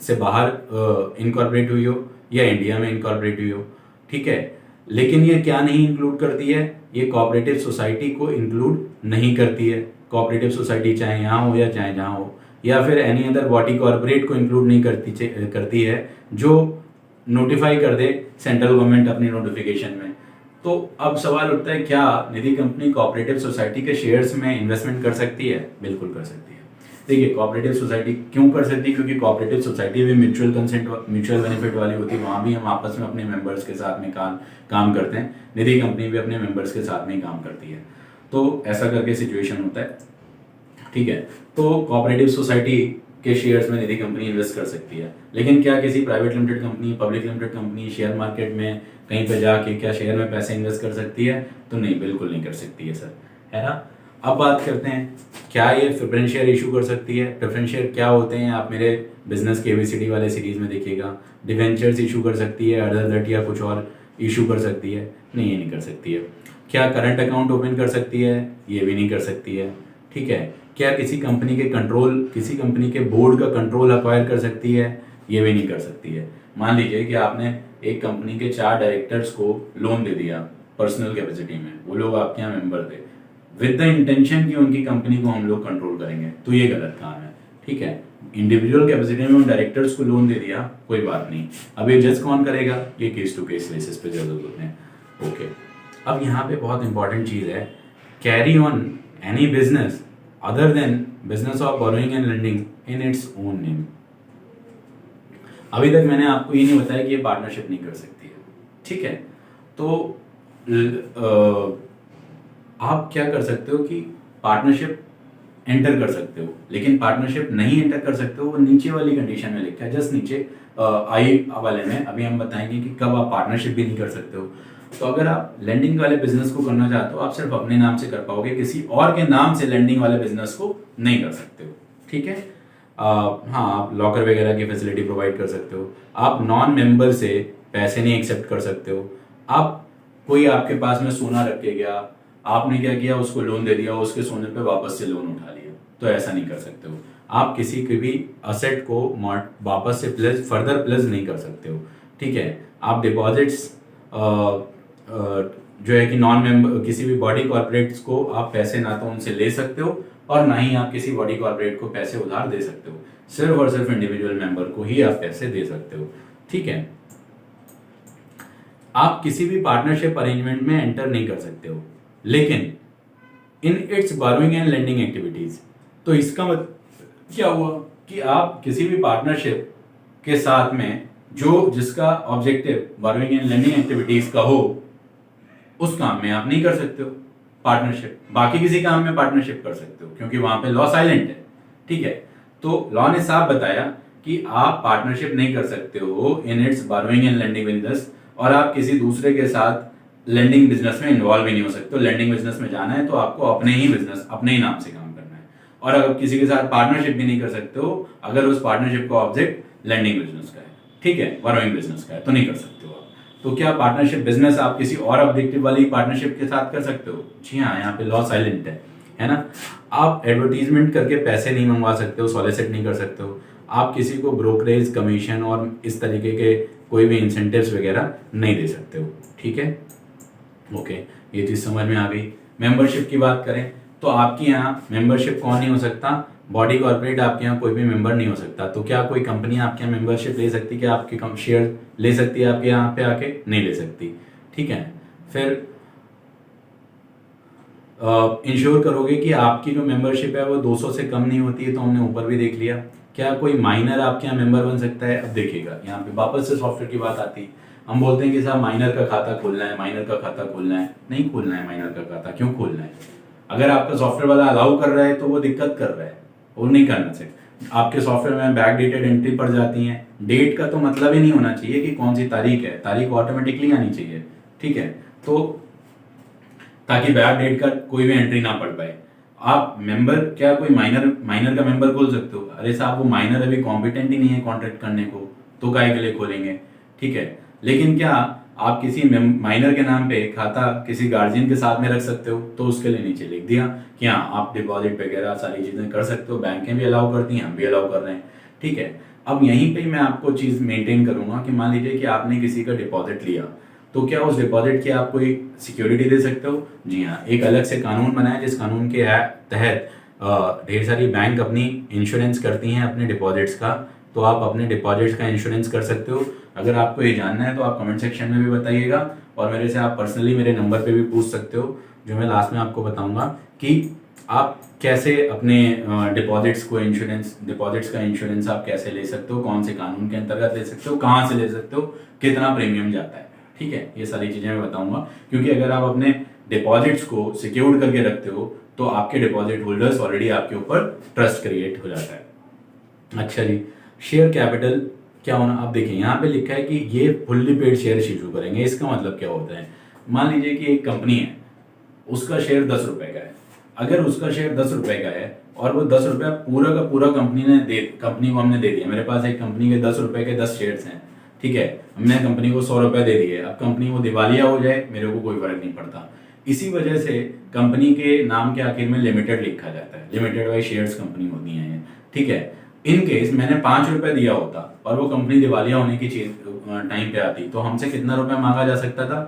S1: से बाहर इनकॉर्पोरेट हुई हो या इंडिया में इनकॉर्पोरेट हुई हो, ठीक है। लेकिन ये क्या नहीं इंक्लूड करती है? ये कोऑपरेटिव सोसाइटी को इंक्लूड नहीं करती है। कोऑपरेटिव सोसाइटी चाहे यहाँ हो या चाहे जहाँ हो, या फिर एनी अदर बॉडी कॉर्पोरेट को इंक्लूड नहीं करती है जो नोटिफाई कर दे सेंट्रल गवर्नमेंट अपनी नोटिफिकेशन में। तो अब सवाल उठता है, क्या निधि कंपनी कोऑपरेटिव सोसाइटी के शेयर्स में इन्वेस्टमेंट कर सकती है? बिल्कुल कर सकती है। देखिए, कोऑपरेटिव सोसाइटी क्यों कर सकती है? क्योंकि कोऑपरेटिव सोसाइटी भी म्यूचुअल कंसेंट, म्यूचुअल बेनिफिट वाली होती है। वहाँ भी हम आपस में अपने मेंबर्स के साथ में काम करते हैं। निधि कंपनी भी अपने मेंबर्स के साथ में ही काम करती है। तो ऐसा करके सिचुएशन होता है, ठीक है। तो कोऑपरेटिव सोसाइटी के शेयर्स में निधि कंपनी इन्वेस्ट कर सकती है। लेकिन क्या किसी private limited company, public limited company share market में कहीं पे जाके क्या शेयर में पैसे इन्वेस्ट कर सकती है? तो नहीं, बिल्कुल नहीं कर सकती है सर, है ना। अब बात करते हैं, क्या ये प्रेफरेंस शेयर इशू कर सकती है? प्रेफरेंस शेयर क्या होते हैं? आप मेरे बिजनेस के ABCD वाले सीरीज में देखिएगा। डिवेंचर्स इशू कर सकती है, अदर दैट या कुछ और इशू कर सकती है? नहीं, ये नहीं कर सकती है। क्या करंट अकाउंट ओपन कर सकती है? ये भी नहीं कर सकती है, ठीक है। क्या किसी कंपनी के बोर्ड का कंट्रोल अक्वायर कर सकती है? ये भी नहीं कर सकती है। मान लीजिए कि आपने एक कंपनी के 4 डायरेक्टर्स को लोन दे दिया पर्सनल कैपेसिटी में, वो लोग आपके यहाँ मेंबर थे, विद द इंटेंशन कि उनकी कंपनी को हम लोग कंट्रोल करेंगे, तो ये गलत काम है, ठीक है। इंडिविजुअल कैपेसिटी में उन डायरेक्टर्स को लोन दे दिया, कोई बात नहीं। अब ये जज कौन करेगा? ये केस टू केस बेसिस पे जज होते हैं, ओके। अब यहाँ पे बहुत इंपॉर्टेंट चीज़ है, carry on any business other than business of borrowing and lending in its own name. अभी तक मैंने आपको ये नहीं बताया कि ये पार्टनरशिप नहीं कर सकती है, ठीक है। तो आप क्या कर सकते हो कि पार्टनरशिप एंटर कर सकते हो, लेकिन पार्टनरशिप नहीं एंटर कर सकते हो, वो नीचे वाली कंडीशन में लिखा है, जस्ट नीचे आई वाले में। अभी हम बताएंगे कि कब आप पार्टनरशिप भी नहीं कर सकते हो। तो अगर आप लेंडिंग वाले बिजनेस को करना चाहते हो, आप सिर्फ अपने नाम से कर पाओगे, किसी और के नाम से लेंडिंग वाले बिजनेस को नहीं कर सकते हो, ठीक है। हाँ, आप लॉकर वगैरह की फैसिलिटी प्रोवाइड कर सकते हो। आप नॉन मेंबर से पैसे नहीं एक्सेप्ट कर सकते हो। आप कोई आपके पास में सोना रख के गया, आपने क्या किया, उसको लोन दे दिया, उसके सोने पे वापस से लोन उठा लिया, तो ऐसा नहीं कर सकते हो। आप किसी के भी असेट को वापस से फर्दर प्लेस नहीं कर सकते हो, ठीक है। आप डिपॉजिट्स जो है कि नॉन मेंबर किसी भी बॉडी कॉर्पोरेट्स को आप पैसे ना तो उनसे ले सकते हो और ना ही आप किसी बॉडी कॉर्पोरेट को पैसे उधार दे सकते हो। सिर्फ और सिर्फ इंडिविजुअल मेंबर को ही आप पैसे दे सकते हो, ठीक है। आप किसी भी पार्टनरशिप अरेंजमेंट में एंटर नहीं कर सकते हो, लेकिन in its borrowing and lending activities. तो इसका मतलब क्या हुआ कि आप किसी भी पार्टनरशिप के साथ में जिसका objective borrowing and lending activities का हो, उस काम में आप नहीं कर सकते हो पार्टनरशिप। बाकी किसी काम में पार्टनरशिप कर सकते हो, क्योंकि वहां पे लॉ साइलेंट है, ठीक है। तो लॉ ने साफ बताया कि आप पार्टनरशिप नहीं कर सकते हो in its borrowing and lending business, और आप किसी दूसरे के साथ लेंडिंग बिजनेस में इन्वॉल्व भी नहीं हो सकते हो। लेंडिंग बिजनेस में जाना है तो आपको अपने ही बिजनेस, अपने ही नाम से काम करना है। और अगर किसी के साथ पार्टनरशिप भी नहीं कर सकते हो अगर उस पार्टनरशिप का ऑब्जेक्ट लेंडिंग बिजनेस का है, ठीक है, बोरोइंग बिजनेस का है, तो नहीं कर सकते हो आप। तो क्या पार्टनरशिप बिजनेस आप किसी और ऑब्जेक्टिव वाली पार्टनरशिप के साथ कर सकते हो? जी हाँ, यहाँ पे लॉ साइलेंट है ना। आप एडवर्टीजमेंट करके पैसे नहीं मंगवा सकते हो, सॉलिसिट नहीं कर सकते हो। आप किसी को ब्रोकरेज, कमीशन और इस तरीके के कोई भी इंसेंटिव्स वगैरह नहीं दे सकते हो, ठीक है, ओके। ये चीज समझ में आ गई। मेंबरशिप की बात करें तो आपके यहाँ मेंबरशिप कौन नहीं हो सकता? बॉडी कॉर्पोरेट आपके यहाँ कोई भी मेंबर नहीं हो सकता। तो क्या कोई कंपनी आपके यहाँ मेंबरशिप ले सकती? क्या आपके शेयर ले सकती है आपके यहाँ पे आके? नहीं ले सकती, ठीक है। फिर इंश्योर करोगे कि आपकी जो मेंबरशिप है वो 200 से कम नहीं होती है, तो हमने ऊपर भी देख लिया। क्या कोई माइनर आपके यहाँ मेंबर बन सकता है? अब देखिएगा, यहाँ पे वापस से सॉफ्टवेयर की बात आती है। हम बोलते हैं कि साहब माइनर का खाता खोलना है, माइनर का खाता खोलना है। नहीं खोलना है माइनर का खाता, क्यों खोलना है? अगर आपका सॉफ्टवेयर वाला अलाउ कर रहा है तो वो दिक्कत कर रहा है, वो नहीं करना चाहिए। आपके सॉफ्टवेयर में बैक डेटेड एंट्री पड़ जाती है। डेट का तो मतलब ही नहीं होना चाहिए कि कौन सी तारीख है, तारीख ऑटोमेटिकली आनी चाहिए, ठीक है। तो ताकि बैक डेट का कोई भी एंट्री ना पड़ पाए। आप मेंबर, क्या कोई माइनर का मेंबर खोल सकते हो? अरे साहब, वो माइनर अभी कॉम्पिटेंट ही नहीं है कॉन्ट्रैक्ट करने को, तो काय के लिए खोलेंगे, ठीक है। लेकिन क्या आप किसी माइनर के नाम पे खाता किसी गार्जियन के साथ में रख सकते हो, तो उसके लिए नीचे लिख दिया कि हाँ आप डिपॉजिट वगैरह सारी चीज़ें कर सकते हो, बैंकें भी अलाउ करती हैं, हम भी अलाउ कर रहे हैं, ठीक है। अब यहीं पे मैं आपको चीज़ मेंटेन करूंगा कि मान लीजिए कि आपने किसी का डिपॉजिट लिया, तो क्या उस डिपॉजिट की आप कोई सिक्योरिटी दे सकते हो? जी हाँ, एक अलग से कानून बना है जिस कानून के तहत ढेर सारी बैंक अपनी इंश्योरेंस करती हैं अपने डिपॉजिट्स का, तो आप अपने डिपॉजिट्स का इंश्योरेंस कर सकते हो। अगर आपको ये जानना है तो आप कमेंट सेक्शन में भी बताइएगा, और मेरे से आप पर्सनली मेरे नंबर पे भी पूछ सकते हो, जो मैं लास्ट में आपको बताऊंगा कि आप कैसे अपने डिपॉजिट्स का इंश्योरेंस आप कैसे ले सकते हो, कौन से कानून के अंतर्गत ले सकते हो, कहाँ से ले सकते हो, कितना प्रीमियम जाता है, ठीक है। ये सारी चीज़ें मैं बताऊंगा, क्योंकि अगर आप अपने डिपॉजिट्स को सिक्योर्ड करके रखते हो तो आपके डिपॉजिट होल्डर्स ऑलरेडी आपके ऊपर ट्रस्ट क्रिएट हो जाता है। अच्छा जी, शेयर कैपिटल क्या होना, आप देखिए यहाँ पे लिखा है कि ये फुल्ली पेड शेयर इशू करेंगे। इसका मतलब क्या होता है? मान लीजिए कि एक कंपनी है, उसका शेयर 10 रुपए का है। अगर उसका शेयर 10 रुपए का है और वो 10 रुपया पूरा का पूरा कंपनी को हमने दे दिया, मेरे पास एक कंपनी के 10 रुपए के 10 शेयर्स हैं, ठीक है, हमने कंपनी को 100 रुपए दे दिए। अब कंपनी वो दिवालिया हो जाए, मेरे को कोई फर्क नहीं पड़ता। इसी वजह से कंपनी के नाम के आखिर में लिमिटेड लिखा जाता है, लिमिटेड बाई शेयर्स कंपनी होती है ये, ठीक है। इन केस मैंने 5 रुपए दिया होता और वो कंपनी दिवालिया होने की चीज टाइम पे आती, तो हमसे कितना रुपए मांगा जा सकता था?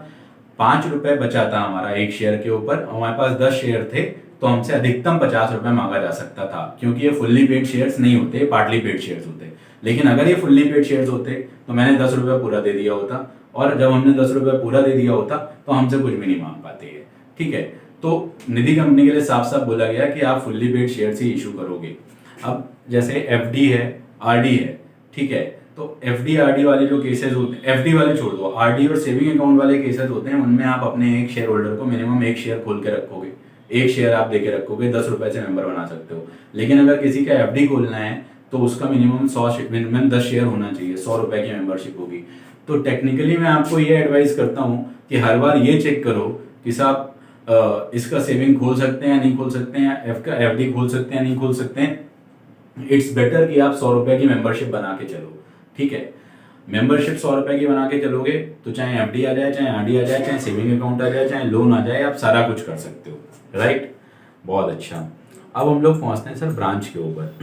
S1: 5 रुपए बचा था हमारा एक शेयर के ऊपर, हमारे पास 10 शेयर थे, तो हमसे अधिकतम 50 रुपए मांगा जा सकता था, क्योंकि ये फुल्ली पेड शेयर्स नहीं होते, पार्टली पेड शेयर्स होते। लेकिन अगर ये फुल्ली पेड शेयर्स होते तो मैंने 10 रुपए पूरा दे दिया होता, और जब हमने 10 रुपए पूरा दे दिया होता तो हमसे कुछ भी नहीं मांग पाते ये, ठीक है। तो निधि कंपनी के लिए साफ साफ बोला गया कि आप फुल्ली पेड शेयर्स ही इशू करोगे। अब जैसे एफडी है, आरडी है, ठीक है, तो एफडी आरडी वाले जो केसेस होते हैं, एफडी वाले छोड़ दो, आरडी और सेविंग अकाउंट वाले केसेस होते हैं, उनमें आप अपने एक शेयर होल्डर को मिनिमम एक शेयर खोल के रखोगे, एक शेयर आप देके रखोगे, 10 रुपए से मेंबर बना सकते हो। लेकिन अगर किसी का एफडी खोलना है तो उसका मिनिमम 10 शेयर होना चाहिए, 100 रुपए की मेंबरशिप होगी। तो टेक्निकली मैं आपको ये एडवाइस करता हूँ कि हर बार ये चेक करो कि साहब इसका सेविंग खोल सकते हैं या नहीं खोल सकते हैं, एफडी खोल सकते हैं या नहीं खोल सकते हैं। इट्स बेटर कि आप 100 रुपए की मेंबरशिप बना के चलो, ठीक है। मेंबरशिप 100 रुपए की बना के चलोगे तो चाहे एफडी आ जाए, चाहे आरडी आ जाए, चाहे सेविंग अकाउंट आ जाए, चाहे लोन आ जाए, आप सारा कुछ कर सकते हो, राइट। बहुत अच्छा। अब हम लोग पहुंचते हैं सर ब्रांच के ऊपर।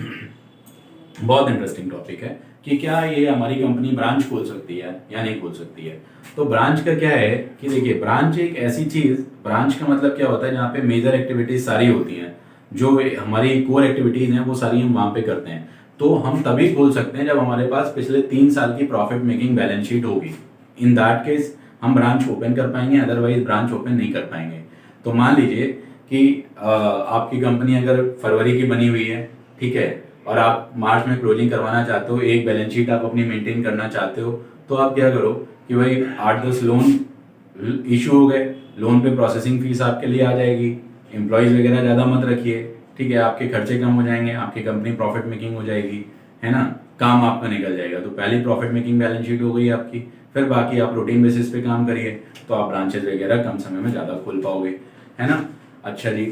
S1: बहुत इंटरेस्टिंग टॉपिक है कि क्या ये हमारी कंपनी ब्रांच खोल सकती है या नहीं खोल सकती है। तो ब्रांच का क्या है कि देखिए, ब्रांच एक ऐसी चीज, ब्रांच का मतलब क्या होता है, जहाँ पे मेजर एक्टिविटीज सारी होती हैं, जो हमारी कोर एक्टिविटीज हैं वो सारी हम वहाँ पे करते हैं। तो हम तभी खोल सकते हैं जब हमारे पास पिछले 3 साल की प्रॉफिट मेकिंग बैलेंस शीट होगी। इन दैट केस हम ब्रांच ओपन कर पाएंगे, अदरवाइज ब्रांच ओपन नहीं कर पाएंगे। तो मान लीजिए कि आपकी कंपनी अगर फरवरी की बनी हुई है, ठीक है, और आप मार्च में क्लोजिंग करवाना चाहते हो, एक बैलेंस शीट आप अपनी मेंटेन करना चाहते हो, तो आप क्या करो कि भाई 8-10 लोन इशू हो गए, लोन पे प्रोसेसिंग फीस आपके लिए आ जाएगी, एम्प्लॉयज वगैरह ज़्यादा मत रखिए, ठीक है, आपके खर्चे कम हो जाएंगे, आपकी कंपनी प्रॉफिट मेकिंग हो जाएगी, है ना, काम आपका निकल जाएगा। तो पहली प्रॉफिट मेकिंग बैलेंस शीट हो गई आपकी, फिर बाकी आप रूटीन बेसिस पे काम करिए, तो आप ब्रांचेस वगैरह कम समय में ज़्यादा खोल पाओगे, है ना। अच्छा जी,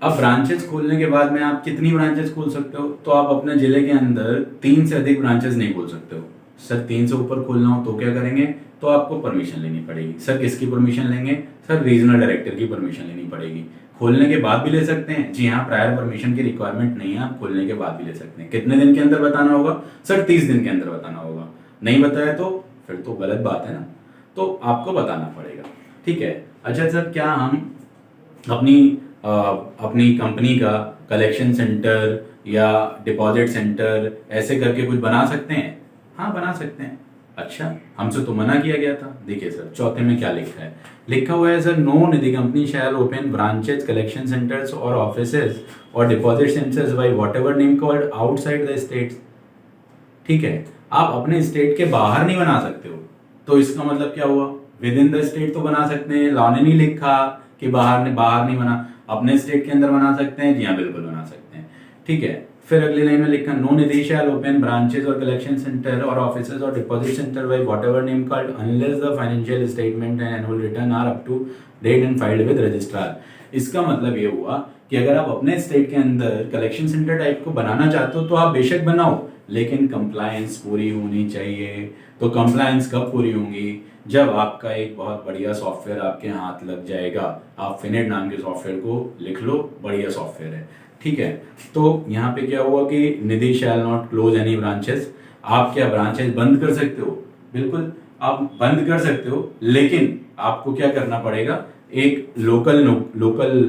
S1: अब ब्रांचेस खोलने के बाद में आप कितनी ब्रांचेस खोल सकते हो? तो आप अपने जिले के अंदर 3 से अधिक ब्रांचेस नहीं खोल सकते हो। सर 3 से ऊपर खोलना हो तो क्या करेंगे? तो आपको परमिशन लेनी पड़ेगी। सर किसकी परमिशन लेंगे? सर रीजनल डायरेक्टर की परमिशन लेनी पड़ेगी। खोलने के बाद भी ले सकते हैं, जी हाँ, प्रायर परमिशन की रिक्वायरमेंट नहीं है, आप खोलने के बाद भी ले सकते हैं। कितने दिन के अंदर बताना होगा? सर 30 दिन के अंदर बताना होगा। नहीं बताया तो फिर तो गलत बात है ना, तो आपको बताना पड़ेगा, ठीक है। अच्छा सर, क्या हम अपनी कंपनी का कलेक्शन सेंटर या डिपॉजिट सेंटर ऐसे करके कुछ बना सकते हैं? हाँ, बना सकते हैं। अच्छा, हमसे तो मना किया गया था। देखिए सर, चौथे में क्या लिखा है? लिखा हुआ है sir, no Nidhi company shall open branches, collection centres और ऑफिसेज और deposit centres by whatever name called outside the states. ठीक है, आप अपने स्टेट के बाहर नहीं बना सकते हो। तो इसका मतलब क्या हुआ? विद इन द स्टेट तो बना सकते हैं, लॉ ने नहीं लिखा कि बाहर नहीं बना, अपने स्टेट के अंदर बना सकते हैं। जी हाँ, बिल्कुल बना सकते हैं, ठीक है। फिर अगली लाइन में लिखा, no Nidhi shall open branches और कलेक्शन सेंटर और ऑफिसेज और deposit centre by whatever name called unless the financial statement and annual return are up to date and filed with registrar. इसका मतलब ये हुआ कि अगर आप अपने स्टेट के अंदर कलेक्शन सेंटर टाइप को बनाना चाहते हो तो आप बेशक बनाओ, लेकिन कंप्लायंस पूरी होनी चाहिए। तो कंप्लायंस कब पूरी होंगी? जब आपका एक बहुत बढ़िया सॉफ्टवेयर आपके हाथ लग जाएगा। आप फिनेट नाम के सॉफ्टवेयर को लिख लो, बढ़िया सॉफ्टवेयर है, ठीक है। तो यहाँ पे क्या हुआ कि Nidhi shall not close any branches. आप क्या ब्रांचेस बंद कर सकते हो? बिल्कुल आप बंद कर सकते हो, लेकिन आपको क्या करना पड़ेगा, एक लोकल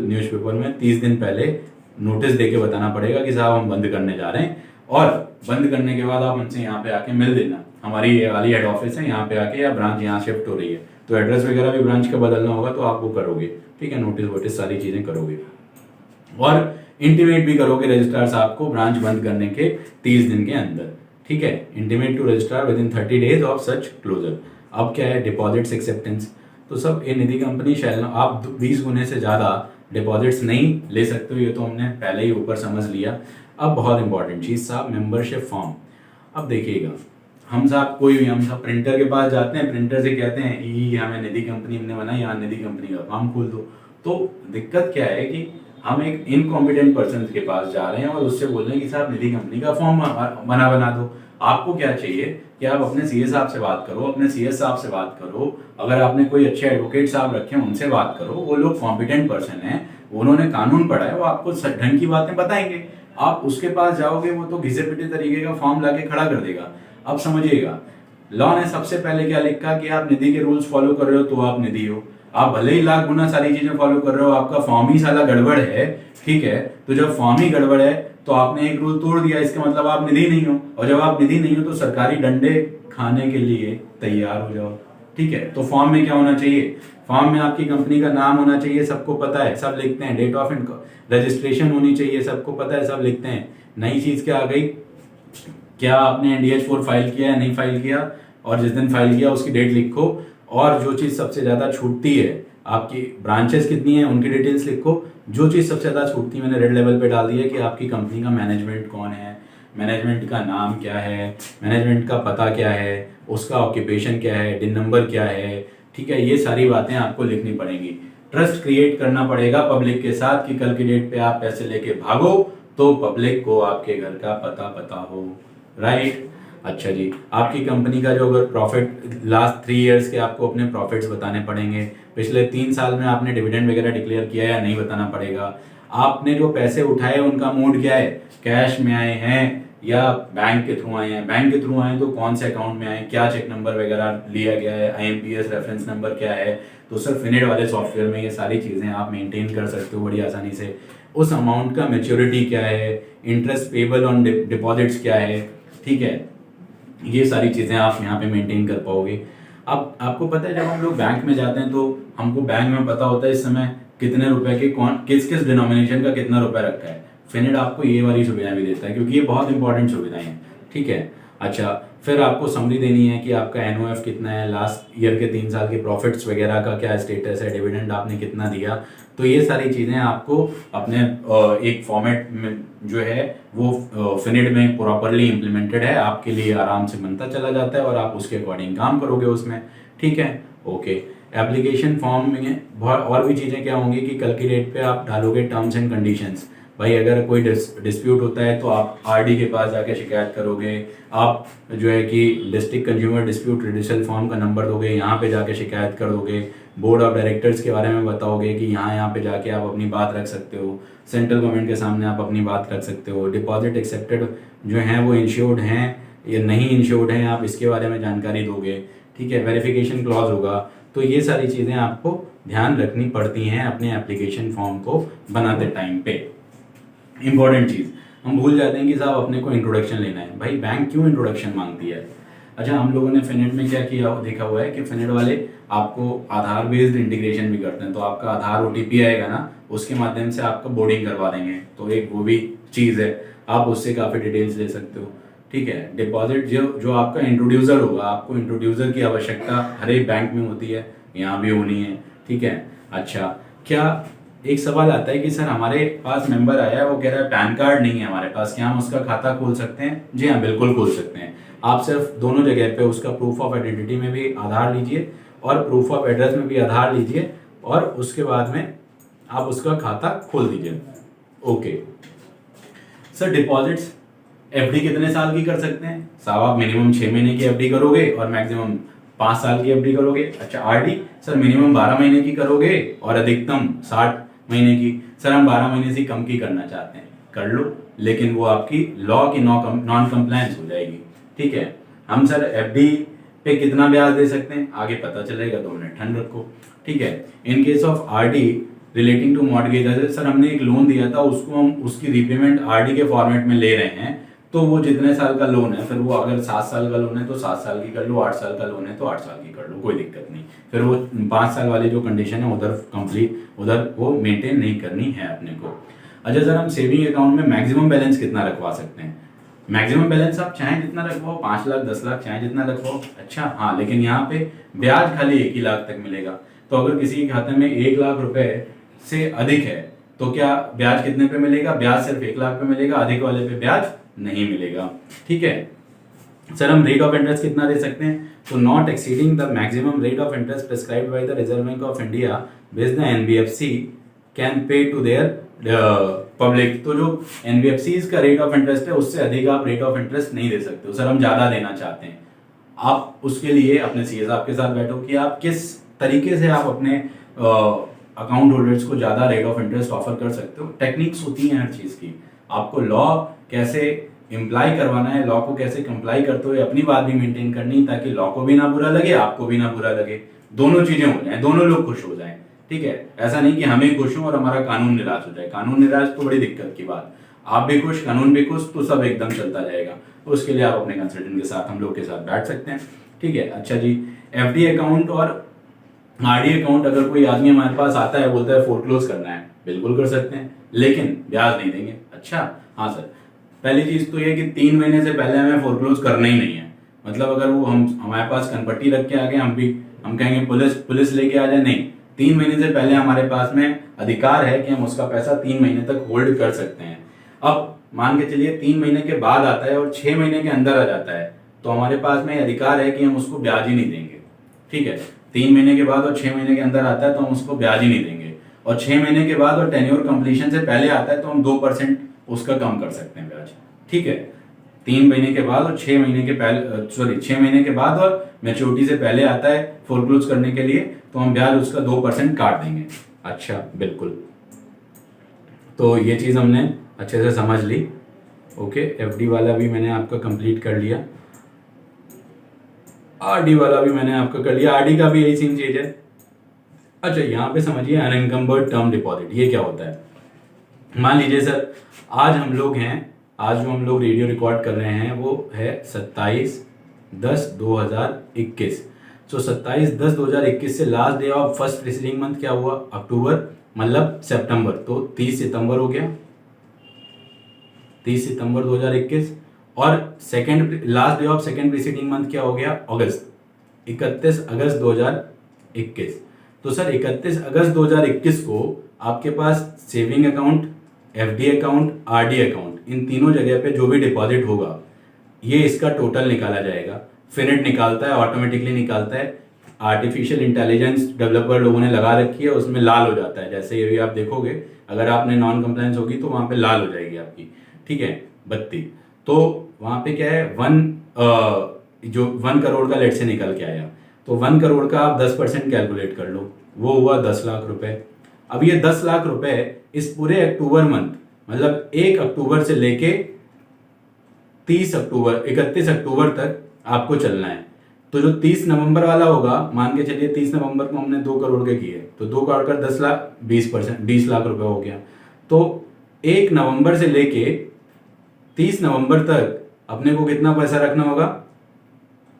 S1: न्यूज़पेपर में 30 दिन पहले नोटिस देके बताना पड़ेगा कि साहब हम बंद करने जा रहे हैं। और बंद करने के बाद आप उनसे यहाँ पे आके मिल देना, हमारी ये वाली हेड ऑफिस है, यहाँ पे आके या ब्रांच यहाँ शिफ्ट हो रही है, तो एड्रेस वगैरह भी ब्रांच का बदलना होगा तो आप वो करोगे, ठीक है, नोटिस वोटिस सारी चीजें करोगे और इंटीमेट भी करोगे रजिस्ट्रार साहब को ब्रांच बंद करने के 30 दिन के अंदर, ठीक है। Intimate to registrar within 30 days of such closure. अब क्या है, डिपॉजिट्स एक्सेप्टेंस। तो सब ये निधि कंपनी शैल आप 20 गुने से ज़्यादा डिपॉजिट्स नहीं ले सकते हो, ये तो हमने पहले ही ऊपर समझ लिया। अब बहुत इंपॉर्टेंट चीज़ साहब, मेंबरशिप फॉर्म। अब देखिएगा, हम साहब कोई भी, हम सब प्रिंटर के पास जाते हैं, प्रिंटर से कहते हैं ये हमें निधि कंपनी हमने बनाई, यहाँ निधि कंपनी का फॉर्म खोल दो। तो दिक्कत क्या है कि हम एक इनकॉम्पिटेंट पर्सन के पास जा रहे हैं और उससे बोल रहे हैं कि साहब निधि कंपनी का फॉर्म बना दो। आपको क्या चाहिए कि आप अपने सीए साहब से बात करो, अपने सीएस साहब से बात करो, अगर आपने कोई अच्छे एडवोकेट साहब रखे हैं उनसे बात करो, वो लोग कॉम्पिटेंट पर्सन हैं, उन्होंने कानून पढ़ा है, वो आपको ढंग की बातें बताएंगे। आप उसके पास जाओगे, वो तो घिसे पिटे तरीके का फॉर्म लाके खड़ा कर देगा। अब समझिएगा, लॉ ने सबसे पहले क्या लिखा कि आप निधि के रूल्स फॉलो कर रहे हो तो आप निधि हो। आप भले ही लाख गुना सारी चीजें फॉलो कर रहे हो, आपका फॉर्म ही साला गड़बड़ है, ठीक है। तो जब फॉर्म ही गड़बड़ है तो आपने एक रूल तोड़ दिया, इसका मतलब आप निधि नहीं हो, और जब आप निधि नहीं हो तो सरकारी डंडे खाने के लिए तैयार हो जाओ, ठीक है। तो फॉर्म में क्या होना चाहिए, फॉर्म में आपकी कंपनी का नाम होना चाहिए, सबको पता है, सब लिखते हैं, डेट ऑफ रजिस्ट्रेशन होनी चाहिए, सबको पता है, सब लिखते हैं। नई चीज क्या आ गई, क्या आपने NDH4 फाइल किया है नहीं फाइल किया, और जिस दिन फाइल किया उसकी डेट लिखो, और जो चीज सबसे ज्यादा छूटती है, आपकी ब्रांचेस कितनी है उनकी डिटेल्स लिखो। जो चीज सबसे ज्यादा छूटती है मैंने रेड लेवल पे डाल दी है कि आपकी कंपनी का मैनेजमेंट कौन है, मैनेजमेंट का नाम क्या है, मैनेजमेंट का पता क्या है, उसका ऑक्यूपेशन क्या है, डिन नंबर क्या है, ठीक है। ये सारी बातें आपको लिखनी पड़ेंगी। ट्रस्ट क्रिएट करना पड़ेगा पब्लिक के साथ कि कल की डेट पे आप पैसे लेके भागो तो पब्लिक को आपके घर का पता हो, राइट। अच्छा जी, आपकी कंपनी का जो अगर प्रॉफिट लास्ट 3 इयर्स के आपको अपने प्रॉफिट्स बताने पड़ेंगे, पिछले 3 साल में आपने डिविडेंड वगैरह डिक्लेयर किया या नहीं बताना पड़ेगा। आपने जो पैसे उठाए उनका मोड क्या है, कैश में आए हैं या बैंक के थ्रू आए हैं, बैंक के थ्रू आए तो कौन से अकाउंट में आए, क्या चेक नंबर वगैरह लिया गया है, IMPS रेफरेंस नंबर क्या है। तो सर फिनेट वाले सॉफ्टवेयर में ये सारी चीज़ें आप मेंटेन कर सकते हो बड़ी आसानी से। उस अमाउंट का मैच्योरिटी क्या है, इंटरेस्ट पेबल ऑन डिपॉजिट्स क्या है, ठीक है, ये सारी चीज़ें आप यहाँ पे मेंटेन कर पाओगे। अब आपको पता है जब हम लोग बैंक में जाते हैं तो हमको बैंक में पता होता है इस समय कितने रुपए के कौन किस किस डिनोमिनेशन का कितना रुपया रखा है। फिनेट आपको ये वाली सुविधाएं भी देता है क्योंकि ये बहुत इंपॉर्टेंट सुविधाएं हैं, ठीक है। अच्छा, फिर आपको समरी देनी है कि आपका NOF कितना है, लास्ट ईयर के 3 साल के प्रॉफिट्स वगैरह का क्या स्टेटस है, डिविडेंड आपने कितना दिया। तो ये सारी चीज़ें आपको अपने एक फॉर्मेट में जो है वो फिनेट में प्रॉपरली इम्प्लीमेंटेड है, आपके लिए आराम से बनता चला जाता है और आप उसके अकॉर्डिंग काम करोगे उसमें, ठीक है, ओके। एप्लीकेशन फॉर्म में बहुत और भी चीज़ें क्या होंगी कि कल की डेट पे आप डालोगे टर्म्स एंड कंडीशंस। भाई अगर कोई डिस्प्यूट होता है तो आप RD के पास जाके शिकायत करोगे, आप जो है कि डिस्ट्रिक्ट कंज्यूमर डिस्प्यूट रिड्यूसल फॉर्म का नंबर दोगे, यहाँ पे जाके शिकायत करोगे, बोर्ड ऑफ डायरेक्टर्स के बारे में बताओगे कि यहाँ पे जाके आप अपनी बात रख सकते हो, सेंट्रल गवर्नमेंट के सामने आप अपनी बात रख सकते हो, डिपॉजिट एक्सेप्टेड जो हैं वो इंश्योर्ड हैं या नहीं इंश्योर्ड हैं आप इसके बारे में जानकारी दोगे, ठीक है, वेरिफिकेशन क्लॉज होगा। तो ये सारी चीज़ें आपको ध्यान रखनी पड़ती हैं अपने एप्लीकेशन फॉर्म को बनाते टाइम पे। इंपॉर्टेंट चीज़ हम भूल जाते हैं कि साहब अपने को इंट्रोडक्शन लेना है। भाई बैंक क्यों इंट्रोडक्शन मांगती है? अच्छा, हम लोगों ने फिनेट में क्या किया देखा हुआ है कि फिनेट वाले आपको आधार बेस्ड इंटीग्रेशन भी करते हैं, तो आपका आधार OTP आएगा ना, उसके माध्यम से आपका बोर्डिंग करवा देंगे, तो एक वो भी चीज़ है, आप उससे काफ़ी डिटेल्स ले सकते हो, ठीक है। डिपॉजिट जो आपका इंट्रोड्यूसर होगा, आपको इंट्रोड्यूसर की आवश्यकता हर एक बैंक में होती है, यहाँ भी होनी है, ठीक है। अच्छा, क्या एक सवाल आता है कि सर हमारे पास मेंबर आया है, वो कह रहा है पैन कार्ड नहीं है हमारे पास, क्या हम उसका खाता खोल सकते हैं? जी हाँ, बिल्कुल खोल सकते हैं। आप सिर्फ दोनों जगह पे उसका प्रूफ ऑफ आइडेंटिटी में भी आधार लीजिए और प्रूफ ऑफ एड्रेस में भी आधार लीजिए और उसके बाद में आप उसका खाता खोल दीजिए। ओके सर, डिपॉजिट्स एफडी कितने साल की कर सकते हैं साहब? आप मिनिमम 6 महीने की एफडी करोगे और मैक्सिमम 5 साल की एफडी करोगे। अच्छा आरडी सर मिनिमम 12 महीने की करोगे और अधिकतम 60 महीने की। सर हम 12 महीने से कम की करना चाहते हैं, कर लो, लेकिन वो आपकी लॉ की नॉन कंप्लायंस हो जाएगी। ठीक है, हम सर एफडी पे कितना ब्याज दे सकते हैं आगे पता चलेगा, 2 मिनट ठंड रखो। ठीक है, in case of RD relating to mortgage, sir हमने एक लोन दिया था, उसको हम उसकी रीपेमेंट आरडी के फॉर्मेट में ले रहे हैं, तो वो जितने साल का लोन है, फिर वो अगर 7 साल का लोन है तो 7 साल की कर लो, 8 साल का लोन है तो 8 साल की कर लो, कोई दिक्कत नहीं। फिर वो 5 साल वाली जो कंडीशन है उधर कंप्लीट उधर वो मेंटेन नहीं करनी है अपने को। अच्छा सर हम सेविंग अकाउंट में मैक्सिमम बैलेंस कितना रखवा सकते हैं? मैक्सिमम बैलेंस आप चाहें जितना रखवाओ, 5 लाख 10 लाख चाहे जितना रखवाओ। अच्छा हाँ, लेकिन यहाँ पे ब्याज खाली 1 ही लाख तक मिलेगा। तो अगर किसी के खाते में 1 लाख रुपए से अधिक है तो क्या ब्याज कितने पे मिलेगा? ब्याज सिर्फ 1 लाख पे मिलेगा, अधिक वाले पे ब्याज नहीं मिलेगा। ठीक है सर, हम रेट ऑफ इंटरेस्ट कितना दे सकते हैं? तो not exceeding the maximum rate of interest prescribed by the Reserve Bank of India which the NBFC can pay to their public. तो जो एनबीएफसी का रेट ऑफ इंटरेस्ट है उससे अधिक आप रेट ऑफ इंटरेस्ट नहीं दे सकते हो। सर हम ज्यादा देना चाहते हैं, आप उसके लिए अपने सीए साहब के साथ बैठो कि आप किस तरीके से आप अपने अकाउंट होल्डर्स को ज्यादा रेट ऑफ इंटरेस्ट ऑफर कर सकते हो। टेक्निक्स होती हैं हर चीज की, आपको लॉ कैसे इम्प्लाई करवाना है, लॉ को कैसे कंप्लाई करते हुए अपनी बात भी मेंटेन करनी, ताकि लॉ को भी ना बुरा लगे, आपको भी ना बुरा लगे, दोनों चीजें हो जाएं, दोनों लोग खुश हो जाएं। ठीक है, ऐसा नहीं कि हमें खुश हो और हमारा कानून निराश हो जाए। कानून निराश तो बड़ी दिक्कत की बात, आप भी खुश, कानून भी खुश, तो सब एकदम चलता जाएगा। तो उसके लिए आप अपने कंसल्टेंट के साथ, हम लोग के साथ बैठ सकते हैं। ठीक है, अच्छा जी, एफडी अकाउंट और आरडी अकाउंट अगर कोई आदमी हमारे पास आता है, बोलता है फोरक्लोज करना है, बिल्कुल कर सकते हैं, लेकिन ब्याज नहीं देंगे। अच्छा हाँ सर, पहली चीज तो ये कि 3 महीने से पहले हमें फोरक्लोज करना ही नहीं है। मतलब अगर वो हमारे पास कनपट्टी रख के आ गए, हम कहेंगे पुलिस लेके आ जाए, नहीं, 3 महीने से पहले हमारे पास में अधिकार है कि हम उसका पैसा 3 महीने तक होल्ड कर सकते हैं। अब मान के चलिए 3 महीने के बाद आता है और 6 महीने के अंदर आ जाता है, तो हमारे पास में अधिकार है कि हम उसको ब्याज ही नहीं देंगे। ठीक है, 3 महीने के बाद और 6 महीने के अंदर आता है तो हम उसको ब्याज ही नहीं देंगे, और 6 महीने के बाद और टेन्योर कंप्लीशन से पहले आता है तो हम 2% उसका कम कर सकते हैं ब्याज। ठीक है, 3 महीने के बाद और 6 महीने के पहले 6 महीने के बाद और मैच्योरिटी से पहले आता है फोरक्लोज करने के लिए, तो हम ब्याज उसका 2% काट देंगे। अच्छा बिल्कुल, तो ये चीज हमने अच्छे से समझ ली। ओके, एफडी वाला भी मैंने आपका कंप्लीट कर लिया, आरडी वाला भी मैंने आपका कर लिया, आरडी का भी यही सेम चीज है। अच्छा यहाँ पे समझिए अनएंकम्बर्ड टर्म डिपॉजिट, ये क्या होता है? मान लीजिए सर आज हम लोग हैं, आज जो हम लोग रेडियो रिकॉर्ड कर रहे हैं वो है 27/10/2021। सो 27/10/2021 से last day of first preceding month क्या हुआ? अक्टूबर, मतलब सितंबर, तो 30 सितंबर हो गया, 30 सितंबर 2021। और second last day of second preceding month क्या हो गया? अगस्त, 31 अगस्त 2021। तो सर 31 अगस्त 2021 को आपके पास saving account, FD account, RD account, इन तीनों जगह पे जो भी डिपॉजिट होगा ये इसका टोटल निकाला जाएगा। फिनिट निकालता है, ऑटोमेटिकली निकालता है, आर्टिफिशियल इंटेलिजेंस डेवलपर लोगों ने लगा रखी है, उसमें लाल हो जाता है। जैसे ये भी आप देखोगे, अगर आपने नॉन कंप्लायंस होगी तो वहां पे लाल हो जाएगी आपकी, ठीक है, बत्ती। तो वहां पे क्या है, 1 करोड़ का लेट से निकल के आया, तो 1 करोड़ का आप 10% कैलकुलेट कर लो, वो हुआ 10 लाख रुपए। अब ये 10 लाख रुपए इस पूरे अक्टूबर मंथ, मतलब 1 अक्टूबर से लेके 31 अक्टूबर तक आपको चलना है। तो जो 30 नवंबर वाला होगा, मान के चलिए 30 नवंबर को हमने 2 करोड़ के किए, तो 2 करोड़ का 10 लाख 20 लाख रुपए हो गया। तो 1 नवंबर से लेके 30 नवंबर तक अपने को कितना पैसा रखना होगा?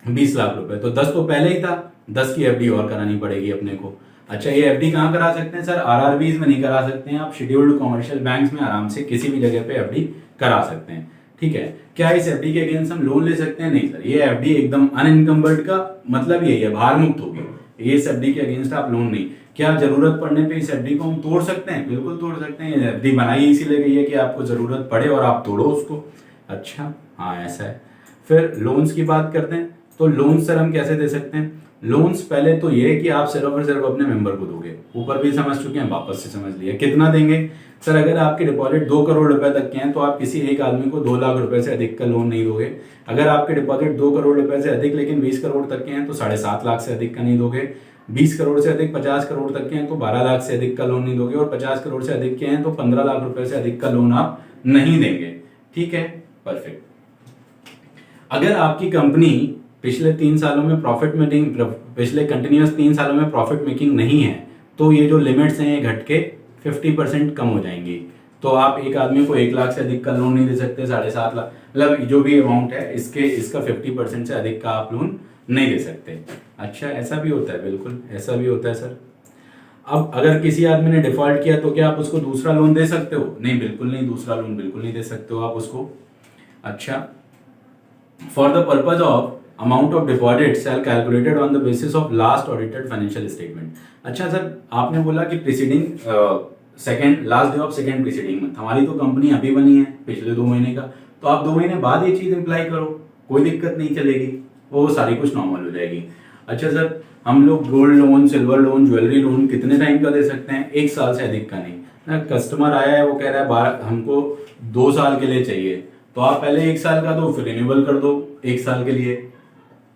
S1: 20 लाख रुपए। तो 10 तो पहले ही था, 10 की एफडी और करानी पड़ेगी अपने को। अच्छा, ये एफडी कहाँ करा सकते हैं सर? आरआरबीज में नहीं करा सकते हैं, आप शेड्यूल्ड कॉमर्शियल बैंक्स में आराम से किसी भी जगह पे एफडी करा सकते हैं। ठीक है, क्या इस एफडी के अगेंस्ट हम लोन ले सकते हैं? नहीं सर, ये एफडी एकदम अनइनकम्बर्ड का मतलब यही है, भार मुक्त होगी। ये इस एफडी के अगेंस्ट आप लोन नहीं। क्या जरूरत पड़ने पे इस एफडी को हम तोड़ सकते हैं? बिल्कुल तोड़ सकते हैं। ये एफडी बनाई इसीलिए गई है कि आपको जरूरत पड़े और आप तोड़ो उसको। अच्छा हाँ, ऐसा है। फिर लोन्स की बात करते हैं। तो लोन सर हम कैसे दे सकते हैं? लोन्स पहले तो ये है कि आप सिर्फ और सिर्फ अपने मेंबर को दोगे, ऊपर भी समझ चुके हैं, वापस से समझ लिया। कितना देंगे सर? अगर आपके डिपॉजिट 2 करोड़ रुपए तक के हैं तो आप किसी एक आदमी को 2 लाख रुपए से अधिक का लोन नहीं दोगे। अगर आपके डिपॉजिट 2 करोड़ रुपए से अधिक लेकिन 20 करोड़ तक के हैं तो 7.5 लाख से अधिक का नहीं दोगे। 20 करोड़ से अधिक 50 करोड़ तक के हैं तो 12 लाख से अधिक का लोन नहीं दोगे, और 50 करोड़ से अधिक के हैं तो 15 लाख रुपए से अधिक का लोन आप नहीं देंगे। ठीक है, परफेक्ट। अगर आपकी कंपनी पिछले 3 सालों में पिछले कंटिन्यूअस 3 सालों में प्रॉफिट मेकिंग नहीं है तो ये जो लिमिट्स हैं ये घट के 50% कम हो जाएंगी। तो आप एक आदमी को 1 लाख से अधिक का लोन नहीं दे सकते, 7.5 लाख, मतलब जो भी अमाउंट है इसका 50% से अधिक का आप लोन नहीं दे सकते। अच्छा, ऐसा भी होता है? बिल्कुल ऐसा भी होता है सर। अब अगर किसी आदमी ने डिफॉल्ट किया तो क्या आप उसको दूसरा लोन दे सकते हो? नहीं, बिल्कुल नहीं, दूसरा लोन बिल्कुल नहीं दे सकते हो आप उसको। अच्छा, for the purpose of amount of deposit shall calculated on the basis of last audited financial statement. अच्छा सर, आपने बोला कि preceding last day of second preceding month, हमारी तो कंपनी अभी बनी है पिछले 2 महीने का, तो आप 2 महीने बाद ये चीज अप्लाई करो, कोई दिक्कत नहीं चलेगी, वो सारी कुछ नॉर्मल हो जाएगी। अच्छा सर, हम लोग gold loan, silver loan, jewellery loan कितने टाइम का दे सकते हैं? 1 साल से अधिक का नहीं। कस्टमर आया है, वो कह रहा है हमको 2 साल के लिए चाहिए, तो आप पहले 1 साल का दो, फिर रिन्यूअल कर दो 1 साल के लिए।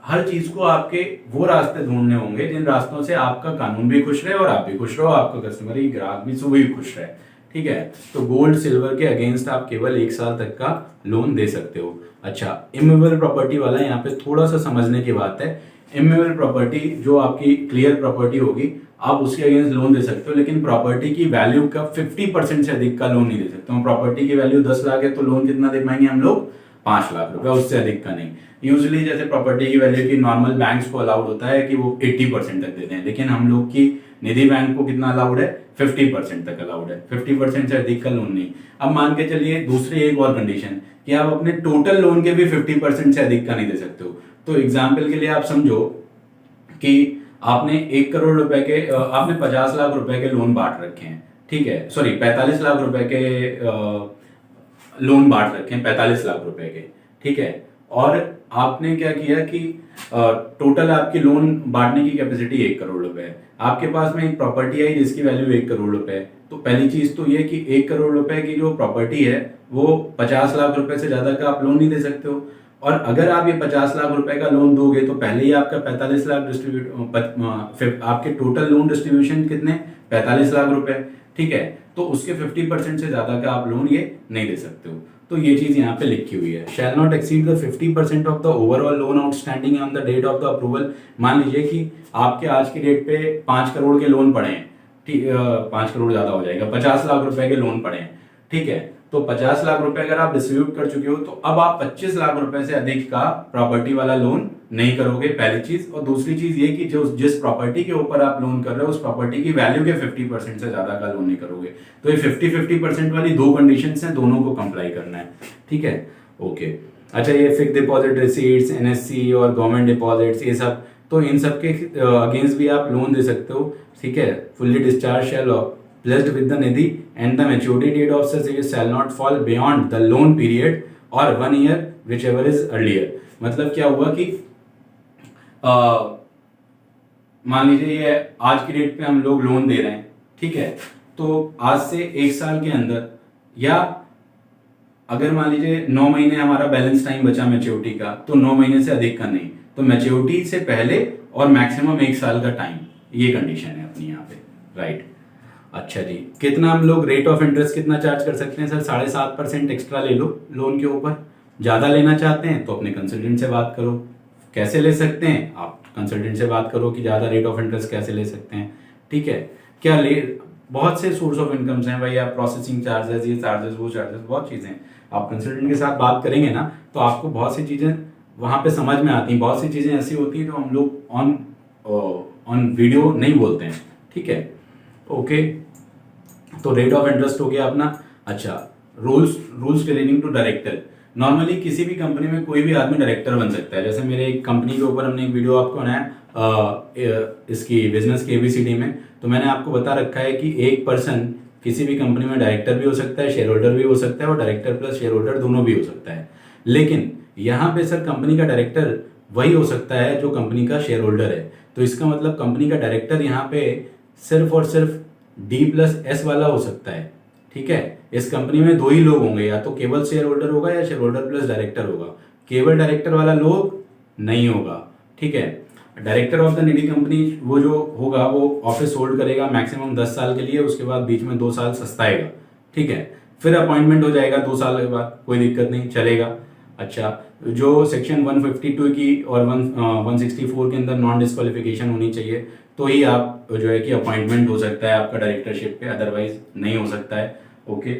S1: हर चीज को आपके वो रास्ते ढूंढने होंगे जिन रास्तों से आपका कानून भी खुश रहे और आप भी खुश रहो, आपका कस्टमर ही, ग्राहक भी, सभी खुश रहे। ठीक है, तो गोल्ड सिल्वर के अगेंस्ट आप केवल 1 साल तक का लोन दे सकते हो। अच्छा, इमूवेबल प्रॉपर्टी वाला यहाँ पे थोड़ा सा समझने की बात है। इमूवेबल प्रॉपर्टी जो आपकी क्लियर प्रॉपर्टी होगी, आप उसके अगेंस्ट लोन दे सकते हो, लेकिन प्रॉपर्टी की वैल्यू का 50% से अधिक का लोन नहीं दे सकते। प्रॉपर्टी की वैल्यू 10 लाख है तो लोन कितना दे पाएंगे हम लोग? 5 लाख रुपए, उससे अधिक का नहीं। यूजुअली जैसे प्रॉपर्टी की वैल्यू की नॉर्मल बैंक्स को अलाउड होता है कि वो 80% तक देते हैं, लेकिन हम लोग की निधि बैंक को कितना अलाउड है? 50% तक अलाउड है, 50% से अधिक का लोन नहीं। अब मान के चलिए दूसरी एक और कंडीशन कि आप अपने टोटल लोन के भी 50% से अधिक का नहीं दे सकते हो। तो एग्जाम्पल के लिए आप समझो कि आपने 1 करोड़ रुपए के आपने 50 लाख रुपए के लोन बांट रखे हैं, ठीक है, सॉरी 45 लाख रुपए के लोन बांट रखे हैं, 45 लाख रुपए के, ठीक है। और आपने क्या किया कि टोटल आपकी लोन बांटने की कैपेसिटी 1 करोड़ रुपए है। आपके पास में एक प्रॉपर्टी आई जिसकी वैल्यू 1 करोड़ रुपए है। तो पहली चीज तो ये कि 1 करोड़ रुपए की जो प्रॉपर्टी है वो 50 लाख रुपए से ज्यादा का आप लोन नहीं दे सकते हो। और अगर आप ये 50 लाख रुपए का लोन दोगे तो पहले ही आपका 45 लाख आपके टोटल लोन डिस्ट्रीब्यूशन कितने? 45 लाख रुपए, ठीक है। तो उसके 50% से ज्यादा का आप लोन ये नहीं दे सकते हो। तो ये चीज यहाँ पे लिखी हुई है, shall not exceed the 50% of the overall loan outstanding on the date of the approval. मान लीजिए कि आपके आज की डेट पे 5 करोड़ के लोन पड़े हैं, ठीक, 5 करोड़ ज्यादा हो जाएगा, 50 लाख रुपए के लोन पड़े हैं, ठीक है। तो 50 लाख रुपए अगर आप डिस्ट्रीब्यूट कर चुके हो तो अब आप 25 लाख रुपए से अधिक का प्रॉपर्टी वाला लोन नहीं करोगे, पहली चीज। और दूसरी चीज ये कि जो जिस प्रॉपर्टी के ऊपर आप लोन कर रहे हो उस प्रॉपर्टी की वैल्यू के 50% से ज्यादा का लोन नहीं करोगे। तो ये 50-50% वाली 2 कंडीशंस हैं, दोनों को कंप्लाई करना है, ठीक है, ओके। अच्छा, ये फिक्स डिपॉजिट रिसीट्स, एनएससी और गवर्नमेंट डिपॉजिट्स, ये सब, तो इन सब के अगेंस्ट भी आप लोन दे सकते हो, ठीक है। Fully discharge shall blessed with the nidhi and the maturity date of such shall not fall beyond the loan period or 1 year whichever is earlier। मतलब क्या हुआ कि मान लीजिए ये आज की डेट पे हम लोग लोन दे रहे हैं, ठीक है। तो आज से 1 साल के अंदर, या अगर मान लीजिए 9 महीने हमारा बैलेंस टाइम बचा मैच्योरिटी का, तो 9 महीने से अधिक का नहीं, तो मैच्योरिटी से पहले और मैक्सिमम 1 साल का टाइम, ये कंडीशन है अपनी यहाँ पे, राइट। अच्छा जी, कितना हम लोग रेट ऑफ इंटरेस्ट कितना चार्ज कर सकते हैं सर? 7.5% एक्स्ट्रा ले लो लोन के ऊपर। ज्यादा लेना चाहते हैं तो अपने कंसल्टेंट से बात करो। कैसे ले सकते हैं? आप कंसल्टेंट से बात करो कि ज्यादा रेट ऑफ इंटरेस्ट कैसे ले सकते हैं, ठीक है। क्या ले, बहुत से सोर्स ऑफ इनकम्स हैं भाई, आप प्रोसेसिंग चार्जेस, ये चार्जेस, वो चार्जेस, बहुत चीजें। आप कंसल्टेंट के साथ बात करेंगे ना तो आपको बहुत सी चीजें वहां पे समझ में आती हैं। बहुत सी चीजें ऐसी होती हैं जो हम लोग ऑन वीडियो नहीं बोलते हैं, ठीक है, ओके। तो रेट ऑफ इंटरेस्ट हो गया अपना। अच्छा, rules relating to director. Normally किसी भी कंपनी में कोई भी आदमी डायरेक्टर बन सकता है। जैसे मेरे एक कंपनी के ऊपर हमने एक वीडियो आपको बनाया इसकी बिजनेस के ABCD में, तो मैंने आपको बता रखा है कि एक पर्सन किसी भी कंपनी में डायरेक्टर भी हो सकता है, शेयर होल्डर भी हो सकता है, और डायरेक्टर प्लस शेयर होल्डर दोनों भी हो सकता है। लेकिन यहाँ पे सर कंपनी का डायरेक्टर वही हो सकता है जो कंपनी का शेयर होल्डर है। तो इसका मतलब कंपनी का डायरेक्टर यहाँ पे सिर्फ और सिर्फ D+S वाला हो सकता है। ठीक है, इस कंपनी में दो ही लोग होंगे, या तो केवल शेयर होल्डर होगा या शेयर होल्डर प्लस डायरेक्टर होगा, केवल डायरेक्टर वाला लोग नहीं होगा। ठीक है, director of the needy company वो जो होगा वो ऑफिस होल्ड करेगा मैक्सिमम 10 साल के लिए, उसके बाद बीच में 2 साल सस्ताएगा। ठीक है, फिर अपॉइंटमेंट हो जाएगा 2 साल के बाद, कोई दिक्कत नहीं, चलेगा। अच्छा, जो सेक्शन 152 की और 164 के अंदर नॉन डिस्क्वालिफिकेशन होनी चाहिए, तो ही आप जो है कि अपॉइंटमेंट हो सकता है आपका डायरेक्टरशिप पे, अदरवाइज नहीं हो सकता है। ओके।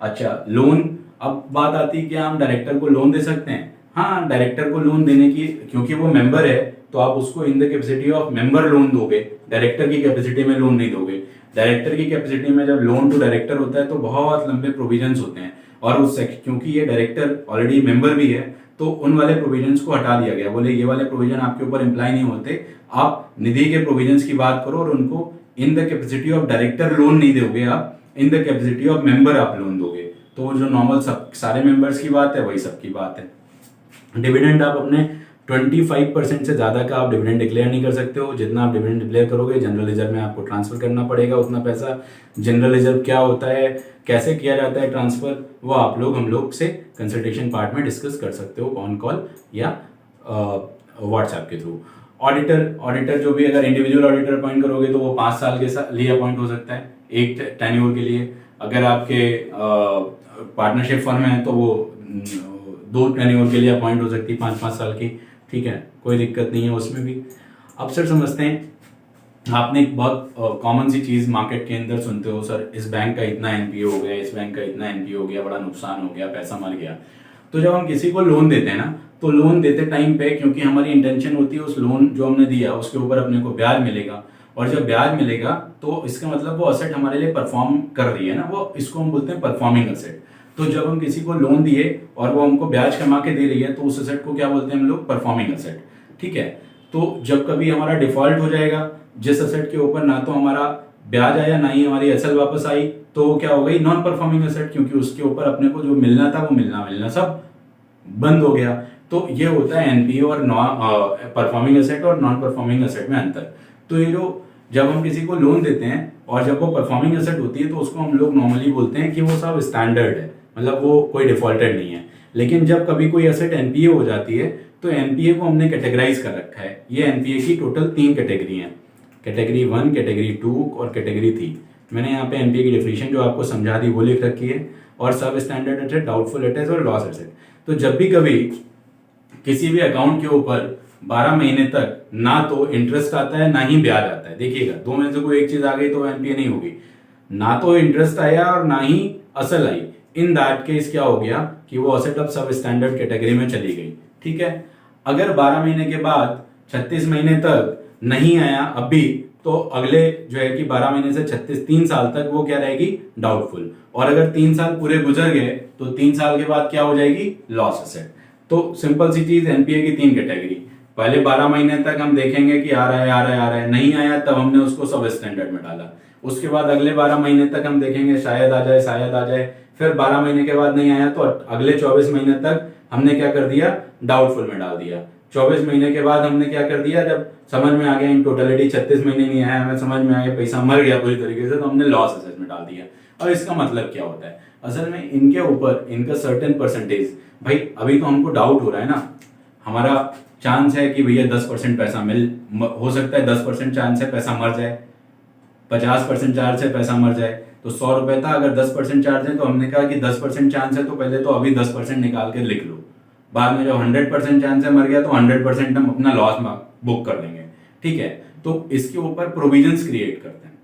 S1: अच्छा, लोन, अब बात आती है कि हम डायरेक्टर को लोन दे सकते हैं। हाँ, डायरेक्टर को लोन देने की, क्योंकि वो मेंबर है तो आप उसको in the capacity of member loan दोगे, डायरेक्टर की कैपेसिटी में लोन नहीं दोगे। डायरेक्टर की कैपेसिटी में जब लोन टू डायरेक्टर होता है तो बहुत लंबे प्रोविजंस होते हैं, और उस क्योंकि ये डायरेक्टर ऑलरेडी मेंबर भी है तो उन वाले प्रोविजंस को हटा दिया गया। बोले ये वाले प्रोविजन आपके ऊपर इंप्लाई नहीं होते, आप निधि के प्रोविजंस की बात करो और उनको in the capacity of director loan नहीं दोगे, आप in the capacity of member आप लोन दोगे। तो जो नॉर्मल सब सारे मेंबर्स की बात है वही सबकी बात है। डिविडेंड आप अपने 25% से ज़्यादा का आप डिविडेंड डिक्लेयर नहीं कर सकते हो। जितना आप डिविडेंड डिक्लेयर करोगे जनरल रिजर्व में आपको ट्रांसफर करना पड़ेगा उतना पैसा। जनरल रिजर्व क्या होता है, कैसे किया जाता है ट्रांसफर, वो आप लोग हम लोग से कंसल्टेशन पार्ट में डिस्कस कर सकते हो ऑन कॉल या व्हाट्सएप के थ्रू। ऑडिटर जो भी, अगर इंडिविजुअल ऑडिटर अपॉइंट करोगे तो वो 5 साल के लिए अपॉइंट हो सकता है, एक टेन्योर के लिए। अगर आपके पार्टनरशिप फर्म है तो वो 2 टेन्योर के लिए अपॉइंट हो सकती है, 5-5 साल की। ठीक है, कोई दिक्कत नहीं है उसमें भी। अब सर समझते हैं, आपने एक बहुत कॉमन सी चीज़ मार्केट के अंदर सुनते हो, सर इस बैंक का इतना एनपीए हो गया, इस बैंक का इतना एनपीए हो गया, बड़ा नुकसान हो गया, पैसा मर गया। तो जब हम किसी को लोन देते हैं ना, तो लोन देते टाइम पे, क्योंकि हमारी इंटेंशन होती है उस लोन जो हमने दिया उसके ऊपर अपने को ब्याज मिलेगा, और जब ब्याज मिलेगा तो इसका मतलब वो असेट हमारे लिए परफॉर्म कर रही है ना, वो इसको हम बोलते हैं परफॉर्मिंग असेट। तो जब हम किसी को लोन दिए और वो हमको ब्याज कमा के दे रही है तो उस असेट को क्या बोलते हैं हम लोग, परफॉर्मिंग असेट। ठीक है, तो जब कभी हमारा डिफॉल्ट हो जाएगा, जिस असेट के ऊपर ना तो हमारा ब्याज आया ना ही हमारी असल वापस आई, तो वो क्या हो गई, नॉन परफॉर्मिंग असेट, क्योंकि उसके ऊपर अपने को जो मिलना था वो मिलना सब बंद हो गया। तो ये होता है एनपीए और परफॉर्मिंग असेट और नॉन परफॉर्मिंग असेट में अंतर। तो ये जो जब हम किसी को लोन देते हैं और जब वो परफॉर्मिंग असेट होती है तो उसको हम लोग नॉर्मली बोलते हैं कि वो सब स्टैंडर्ड है, मतलब वो कोई डिफॉल्टेड नहीं है। लेकिन जब कभी कोई एसेट एनपीए हो जाती है तो एनपीए को हमने कैटेगराइज कर रखा है। ये एनपीए की टोटल 3 कैटेगरी हैं, कैटेगरी 1, कैटेगरी 2 और कैटेगरी 3। मैंने यहाँ पे एनपीए की डेफिनेशन जो आपको समझा दी वो लिख रखी है, और सब स्टैंडर्ड एसेट, डाउटफुल एसेट और लॉस एसेट। तो जब भी कभी किसी भी अकाउंट के ऊपर 12 महीने तक ना तो इंटरेस्ट आता है ना ही ब्याज आता है, देखिएगा 2 में से कोई एक चीज आ गई तो एनपीए नहीं होगी, ना तो इंटरेस्ट आया और ना ही असल आई, इन दैट केस क्या हो गया कि वो असेट अब सब स्टैंडर्ड कैटेगरी में चली गई। ठीक है, अगर 12 महीने के बाद 36 महीने तक नहीं आया अभी, तो अगले जो है कि 12 महीने से 36 3 साल तक वो क्या रहेगी, डाउटफुल। और अगर 3 साल पूरे गुजर गए तो 3 साल के बाद क्या हो जाएगी, लॉस असेट। तो सिंपल सी चीज, एनपीए की 3 कैटेगरी। पहले 12 महीने तक हम देखेंगे कि आ रहा है, नहीं आया तब हमने उसको सब स्टैंडर्ड में डाला। उसके बाद अगले 12 महीने तक हम देखेंगे शायद आ जाए। फिर 12 महीने के बाद नहीं आया तो अगले 24 महीने तक हमने क्या कर दिया, डाउटफुल में डाल दिया। 24 महीने के बाद हमने क्या कर दिया, जब समझ में आ गया इन टोटलिटी 36 महीने नहीं आया, हमें समझ में आ गया पैसा मर गया पूरी तरीके से, तो हमने लॉस असेट में डाल दिया। और इसका मतलब क्या होता है, असल में इनके ऊपर इनका सर्टेन परसेंटेज, भाई अभी तो हमको डाउट हो रहा है ना, हमारा चांस है कि भैया 10% पैसा हो सकता है, 10% चांस है पैसा मर जाए, 50% चांस है पैसा मर जाए। तो 100 रुपए था, अगर 10% चार्ज है तो हमने कहा कि 10% चांस है तो पहले तो अभी 10% निकाल के लिख लो, बाद में जब 100% चांस है मर गया तो 100% हम अपना लॉस बुक कर देंगे। ठीक है, तो इसके ऊपर प्रोविजंस क्रिएट करते हैं।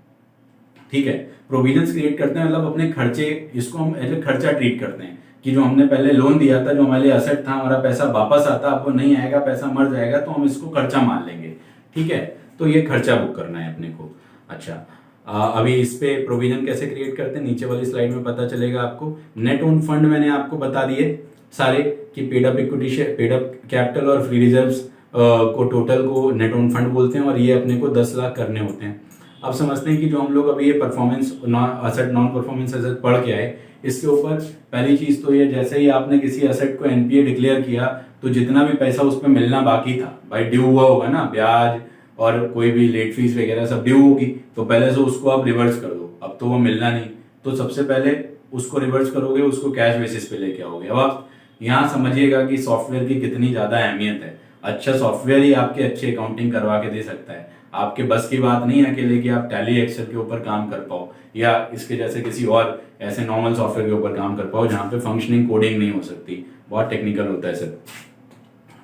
S1: ठीक है, प्रोविजंस क्रिएट करते हैं मतलब अपने खर्चे, इसको हम एज ए खर्चा ट्रीट करते हैं कि जो हमने पहले लोन दिया था, जो हमारे असेट था, हमारा पैसा वापस आता, आपको नहीं आएगा, पैसा मर जाएगा, तो हम इसको खर्चा मान लेंगे। ठीक है, तो ये खर्चा बुक करना है अपने को। अच्छा, अभी इस पे प्रोविजन कैसे क्रिएट करते हैं नीचे वाली स्लाइड में पता चलेगा आपको। नेट ओन फंड मैंने आपको बता दिए सारे कि paid up equity, paid up capital और फ्री रिजर्व्स को टोटल को नेट ओन फंड बोलते हैं, और ये अपने को 10 लाख करने होते हैं। अब समझते हैं कि जो हम लोग अभी ये performance asset non performance asset पढ़ के आए, इसके ऊपर पहली चीज तो ये, जैसे ही आपने किसी असेट को एनपीए डिक्लेयर किया तो जितना भी पैसा उस पर मिलना बाकी था भाई, ड्यू हुआ होगा ना, ब्याज और कोई भी लेट फीस वगैरह सब ड्यू होगी, तो पहले से उसको आप रिवर्स कर दो। अब तो वो मिलना नहीं, तो सबसे पहले उसको रिवर्स करोगे, उसको कैश बेसिस पे लेके आओगे। अब आप यहाँ समझिएगा कि सॉफ्टवेयर की कितनी ज्यादा अहमियत है। अच्छा सॉफ्टवेयर ही आपकी अच्छी अकाउंटिंग करवा के दे सकता है। आपके बस की बात नहीं है अकेले कि आप टैली एक्सेल के ऊपर काम कर पाओ या इसके जैसे किसी और ऐसे नॉर्मल सॉफ्टवेयर के ऊपर काम कर पाओ जहाँ पे फंक्शनिंग कोडिंग नहीं हो सकती, बहुत टेक्निकल होता है सर।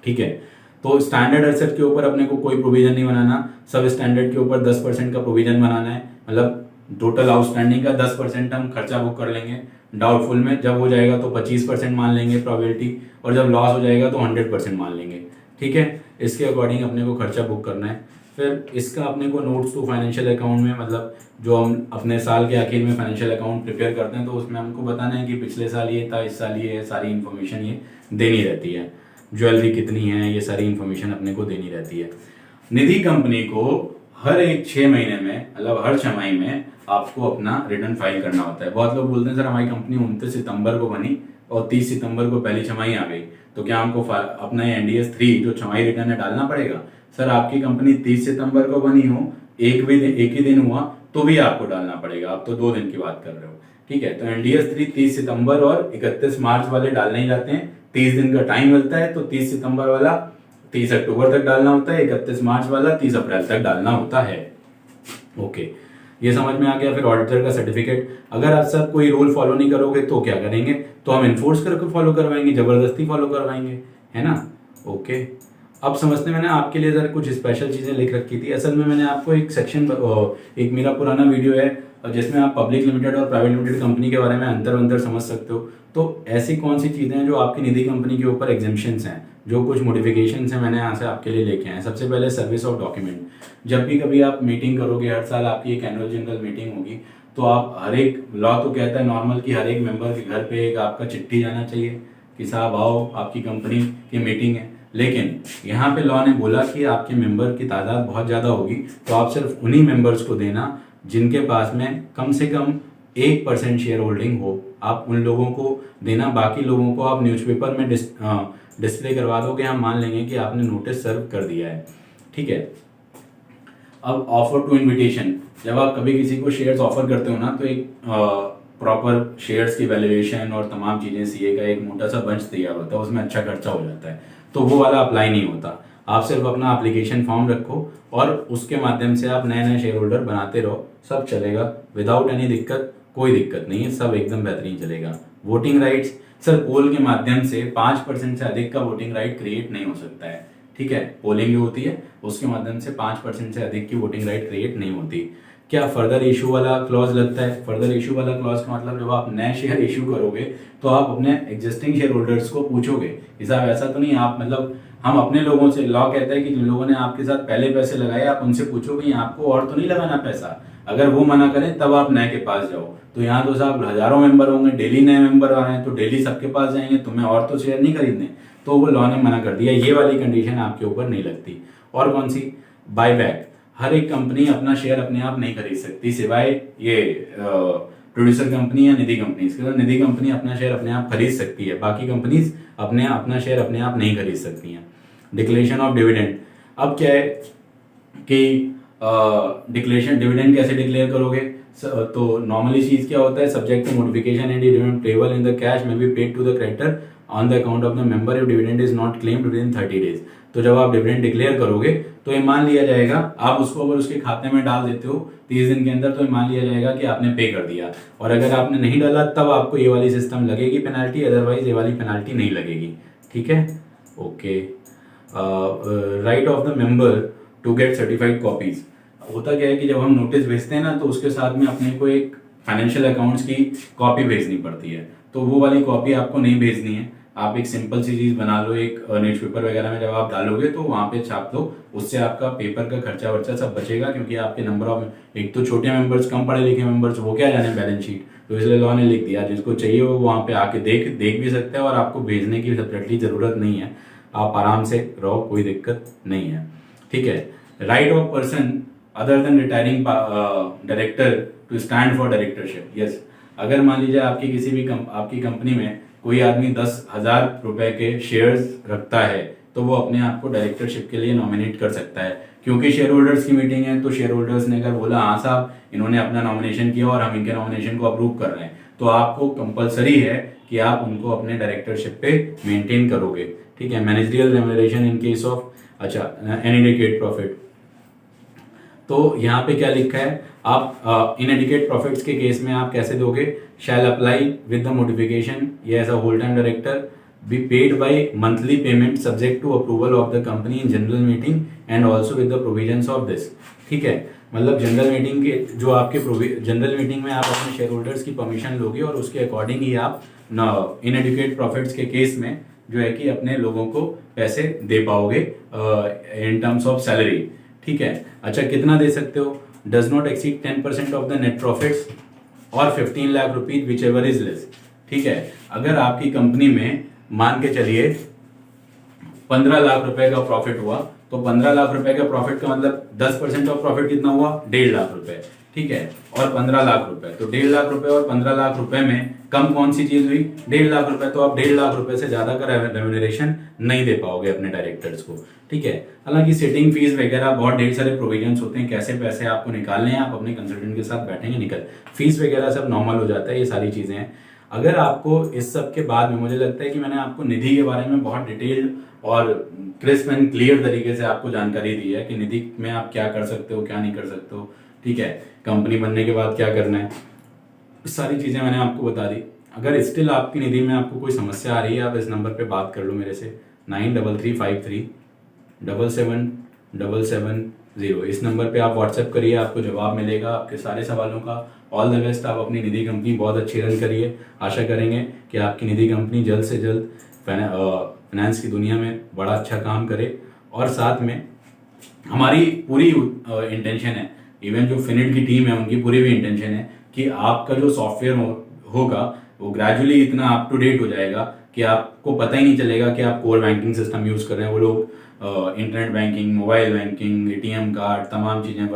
S1: ठीक है, तो स्टैंडर्ड एसेट के ऊपर अपने को कोई प्रोविजन नहीं बनाना, सब स्टैंडर्ड के ऊपर 10% का प्रोविजन बनाना है, मतलब टोटल आउटस्टैंडिंग का 10% हम खर्चा बुक कर लेंगे। डाउटफुल में जब हो जाएगा तो 25% मान लेंगे प्रोबेबिलिटी, और जब लॉस हो जाएगा तो 100% मान लेंगे। ठीक है, इसके अकॉर्डिंग अपने को खर्चा बुक करना है। फिर इसका अपने को नोट्स टू फाइनेंशियल अकाउंट में, मतलब जो हम अपने साल के आखिर में फाइनेंशियल अकाउंट प्रिपेयर करते हैं, तो उसमें हमको बताना है कि पिछले साल ये था, इस साल ये है, सारी इन्फॉर्मेशन ये देनी रहती है। ज्वेलरी कितनी है, ये सारी इन्फॉर्मेशन अपने को देनी रहती है। निधि कंपनी को हर एक 6 महीने में, मतलब हर छमाही में आपको अपना रिटर्न फाइल करना होता है। बहुत लोग बोलते हैं सर हमारी कंपनी 29 सितंबर को बनी और 30 सितंबर को पहली छमाही आ गई, तो क्या हमको अपना NDS 3 जो छमाही रिटर्न है डालना पड़ेगा? सर आपकी कंपनी 30 सितंबर को बनी हो, एक ही दिन हुआ तो भी आपको डालना पड़ेगा। आप तो 2 दिन की बात कर रहे हो। ठीक है, तो NDS 3 30 सितंबर और 31 मार्च वाले डालने ही जाते हैं। 30 दिन का टाइम मिलता है, तो 30 सितंबर वाला 30 अक्टूबर तक डालना होता है, 31 मार्च वाला 30 अप्रैल तक डालना होता है। ओके, ये समझ में आ गया। फिर ऑडिटर का सर्टिफिकेट, अगर आप सब कोई रूल फॉलो नहीं करोगे तो क्या करेंगे? तो हम इन्फोर्स करके फॉलो करवाएंगे, जबरदस्ती फॉलो करवाएंगे, है ना। ओके, अब समझते मैंने आपके लिए जरा कुछ स्पेशल चीजें लिख रखी थी। असल में मैंने आपको एक सेक्शन, एक मेरा पुराना वीडियो है जिसमें आप पब्लिक लिमिटेड और प्राइवेट लिमिटेड कंपनी के बारे में अंतर समझ सकते हो। तो ऐसी कौन सी चीजें हैं जो आपकी निधि कंपनी के ऊपर एग्जेम्पशंस हैं, जो कुछ मॉडिफिकेशंस हैं, मैंने यहाँ से आपके लिए लेके आए हैं। सबसे पहले सर्विस ऑफ डॉक्यूमेंट। जब भी कभी आप मीटिंग करोगे, हर साल आपकी एक एनुअल जनरल मीटिंग होगी, तो आप हर एक, लॉ तो कहता है नॉर्मल कि हर एक मेंबर के घर पे एक आपका चिट्ठी जाना चाहिए कि साहब आओ आपकी कंपनी की मीटिंग है। लेकिन यहाँ पे लॉ ने बोला कि आपके मेंबर की तादाद बहुत ज़्यादा होगी, तो आप सिर्फ उन्हीं मेंबर्स को देना जिनके पास में कम से कम 1% शेयर होल्डिंग हो, आप उन लोगों को देना। बाकी लोगों को आप न्यूज़पेपर में डिस्प्ले करवा दोगे, हम मान लेंगे कि आपने नोटिस सर्व कर दिया है। ठीक है, अब ऑफर टू इन्विटेशन, जब आप कभी किसी को शेयर्स ऑफर करते हो ना, तो एक प्रॉपर शेयर्स की वैल्यूएशन और तमाम चीज़ें सीए का एक मोटा सा बंच तैयार होता है, उसमें अच्छा खर्चा हो जाता है, तो वो वाला अप्लाई नहीं होता। आप सिर्फ अपना एप्लीकेशन फॉर्म रखो और उसके माध्यम से आप नए नए शेयर होल्डर बनाते रहो, सब चलेगा विदाउट एनी दिक्कत। कोई दिक्कत नहीं है, सब एकदम बेहतरीन चलेगा। वोटिंग राइट्स, सर पोल के माध्यम से 5% से अधिक का वोटिंग राइट क्रिएट नहीं हो सकता है। ठीक है, पोलिंग जो होती है उसके माध्यम से 5% से अधिक की वोटिंग राइट क्रिएट नहीं होती। क्या फर्दर इशू वाला क्लॉज लगता है? फर्दर इशू वाला क्लॉज का मतलब जब आप नए शेयर इशू करोगे तो आप अपने एग्जिस्टिंग शेयर होल्डर्स को पूछोगे कि साहब ऐसा तो नहीं, आप मतलब हम अपने लोगों से, लॉ कहता है कि जिन लोगों ने आपके साथ पहले पैसे लगाए आप उनसे पूछो कि आपको और तो नहीं लगाना पैसा। अगर वो मना करें तब आप नए के पास जाओ। तो यहाँ तो साहब हजारों मेंबर होंगे, डेली नए मेंबर आ रहे हैं, तो डेली सबके पास जाएंगे, तुम्हें और तो शेयर नहीं खरीदने, तो वो लॉ ने मना कर दिया। ये वाली कंडीशन आपके ऊपर नहीं लगती। और कौन सी? बायबैक। हर एक कंपनी अपना शेयर अपने आप नहीं खरीद सकती, सिवाय ये प्रोड्यूसर कंपनी या निधि कंपनी। इसके बाद निधि कंपनी अपना शेयर अपने आप खरीद सकती है, बाकी कंपनीज अपना शेयर अपने आप नहीं खरीद सकती हैं। डिक्लेरेशन ऑफ डिविडेंड, अब क्या है कि डिक्लेरेशन डिविडेंड कैसे डिक्लेयर करोगे? तो नॉर्मली चीज क्या होता है, subject to notification and dividend payable in the cash may be paid to the creditor on the account of the member if dividend is not claimed within 30 days. तो जब आप dividend declare करोगे तो ये मान लिया जाएगा, आप उसको अगर उसके खाते में डाल देते हो 30 दिन के अंदर, तो ये मान लिया जाएगा कि आपने पे कर दिया। और अगर आपने नहीं डाला तब आपको ये वाली सिस्टम लगेगी पेनल्टी, अदरवाइज ये वाली पेनल्टी नहीं लगेगी। ठीक है, okay. Right of the member to get certified copies, होता क्या है कि जब हम नोटिस भेजते हैं ना, तो उसके साथ में अपने को एक फाइनेंशियल अकाउंट्स की कॉपी भेजनी पड़ती है, तो वो वाली कॉपी आपको नहीं भेजनी है। आप एक सिंपल सी चीज बना लो, एक न्यूज़पेपर वगैरह में जब आप डालोगे तो वहाँ पे छाप दो, उससे आपका पेपर का खर्चा वर्चा सब बचेगा, क्योंकि आपके नंबर ऑफ, एक तो छोटे मेंबर्स, कम पढ़े लिखे मेंबर्स, वो क्या जाने बैलेंस शीट, तो इसलिए लॉ ने लिख दिया जिसको चाहिए वो वहाँ पे आके देख भी सकता है, और आपको भेजने की सेपरेटली जरूरत नहीं है, आप आराम से रहो, कोई दिक्कत नहीं है। ठीक है, right of person other than retiring director to stand for directorship. Yes, अगर मान लीजिए आपकी किसी भी आपकी कंपनी में कोई आदमी 10,000 रुपए के शेयर्स रखता है तो वो अपने आप को डायरेक्टरशिप के लिए नॉमिनेट कर सकता है, क्योंकि शेयर होल्डर्स की मीटिंग है तो शेयर होल्डर्स ने अगर बोला हाँ साहब इन्होंने अपना नॉमिनेशन किया और हम इनके नॉमिनेशन को अप्रूव कर रहे हैं, तो आपको कंपलसरी है कि आप उनको अपने डायरेक्टरशिप पे मेंटेन करोगे। ठीक है, managerial remuneration in case of इनएडिक्वेट profit. तो यहाँ पे क्या लिखा है, आप इनएडिक्वेट प्रॉफिट्स के केस में आप कैसे दोगे, shall apply with the modification ये as a whole time director be paid by monthly payment subject to approval of the company in general meeting and also with the provisions of this. ठीक है, मतलब general meeting के जो आपके general meeting में आप अपने शेयर होल्डर्स की परमिशन लोगे और उसके अकॉर्डिंग ही आप इनएडिक्वेट प्रॉफिट्स के केस में जो है कि अपने लोगों को पैसे दे पाओगे इन टर्म्स ऑफ सैलरी। ठीक है, अच्छा कितना दे सकते हो, does not exceed 10% of the net profits और 15 lakh rupees which ever is less. ठीक है, अगर आपकी कंपनी में मान के चलिए 15 लाख रुपए का प्रॉफिट हुआ, तो 15 लाख रुपए का प्रॉफिट का मतलब 10% ऑफ प्रॉफिट कितना हुआ, 1.5 लाख रुपए। ठीक है, और 15 लाख रुपए, तो 1.5 लाख रुपए और 15 लाख रुपए में कम कौन सी चीज हुई, 1.5 लाख रुपए। तो आप 1.5 लाख रुपए से ज्यादा का रेम्यूनरेशन नहीं दे पाओगे अपने डायरेक्टर्स को। ठीक है, हालांकि सेटिंग फीस वगैरह बहुत ढेर सारे प्रोविजंस होते हैं, कैसे पैसे आपको निकालने हैं, आप अपने कंसल्टेंट के साथ बैठेंगे निकल फीस वगैरह सब नॉर्मल हो जाता है, ये सारी चीजें हैं। अगर आपको इस सब के बाद में, मुझे लगता है कि मैंने आपको निधि के बारे में बहुत डिटेल्ड और क्रिस्प एंड क्लियर तरीके से आपको जानकारी दी है कि निधि में आप क्या कर सकते हो क्या नहीं कर सकते हो। ठीक है, कंपनी बनने के बाद क्या करना है, सारी चीज़ें मैंने आपको बता दी। अगर स्टिल आपकी निधि में आपको कोई समस्या आ रही है, आप इस नंबर पे बात कर लो मेरे से, 9335377770। इस नंबर पे आप व्हाट्सएप करिए, आपको जवाब मिलेगा आपके सारे सवालों का। ऑल द बेस्ट, आप अपनी निधि कंपनी बहुत अच्छी रन करिए। आशा करेंगे कि आपकी निधि कंपनी जल्द से जल्द फाइनेंस की दुनिया में बड़ा अच्छा काम करे। और साथ में हमारी पूरी इंटेंशन है, इवन जो फिनिट की टीम है उनकी पूरी भी इंटेंशन है कि आपका जो सॉफ्टवेयर होगा वो ग्रेजुअली इतना अप टू डेट हो जाएगा कि आपको पता ही नहीं चलेगा कि आप कोर बैंकिंग सिस्टम यूज कर रहे हैं। वो लोग internet banking, mobile banking, ATM card, तमाम चीज़ें,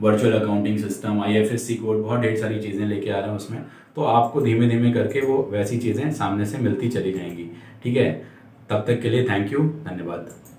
S1: virtual accounting system, IFSC code, बहुत ढेर सारी चीज़ें लेके आ रहे हैं उसमें। तो आपको धीमे धीमे करके वो वैसी चीज़ें सामने से मिलती चली जाएंगी। ठीक है, तब तक के लिए थैंक यू, धन्यवाद।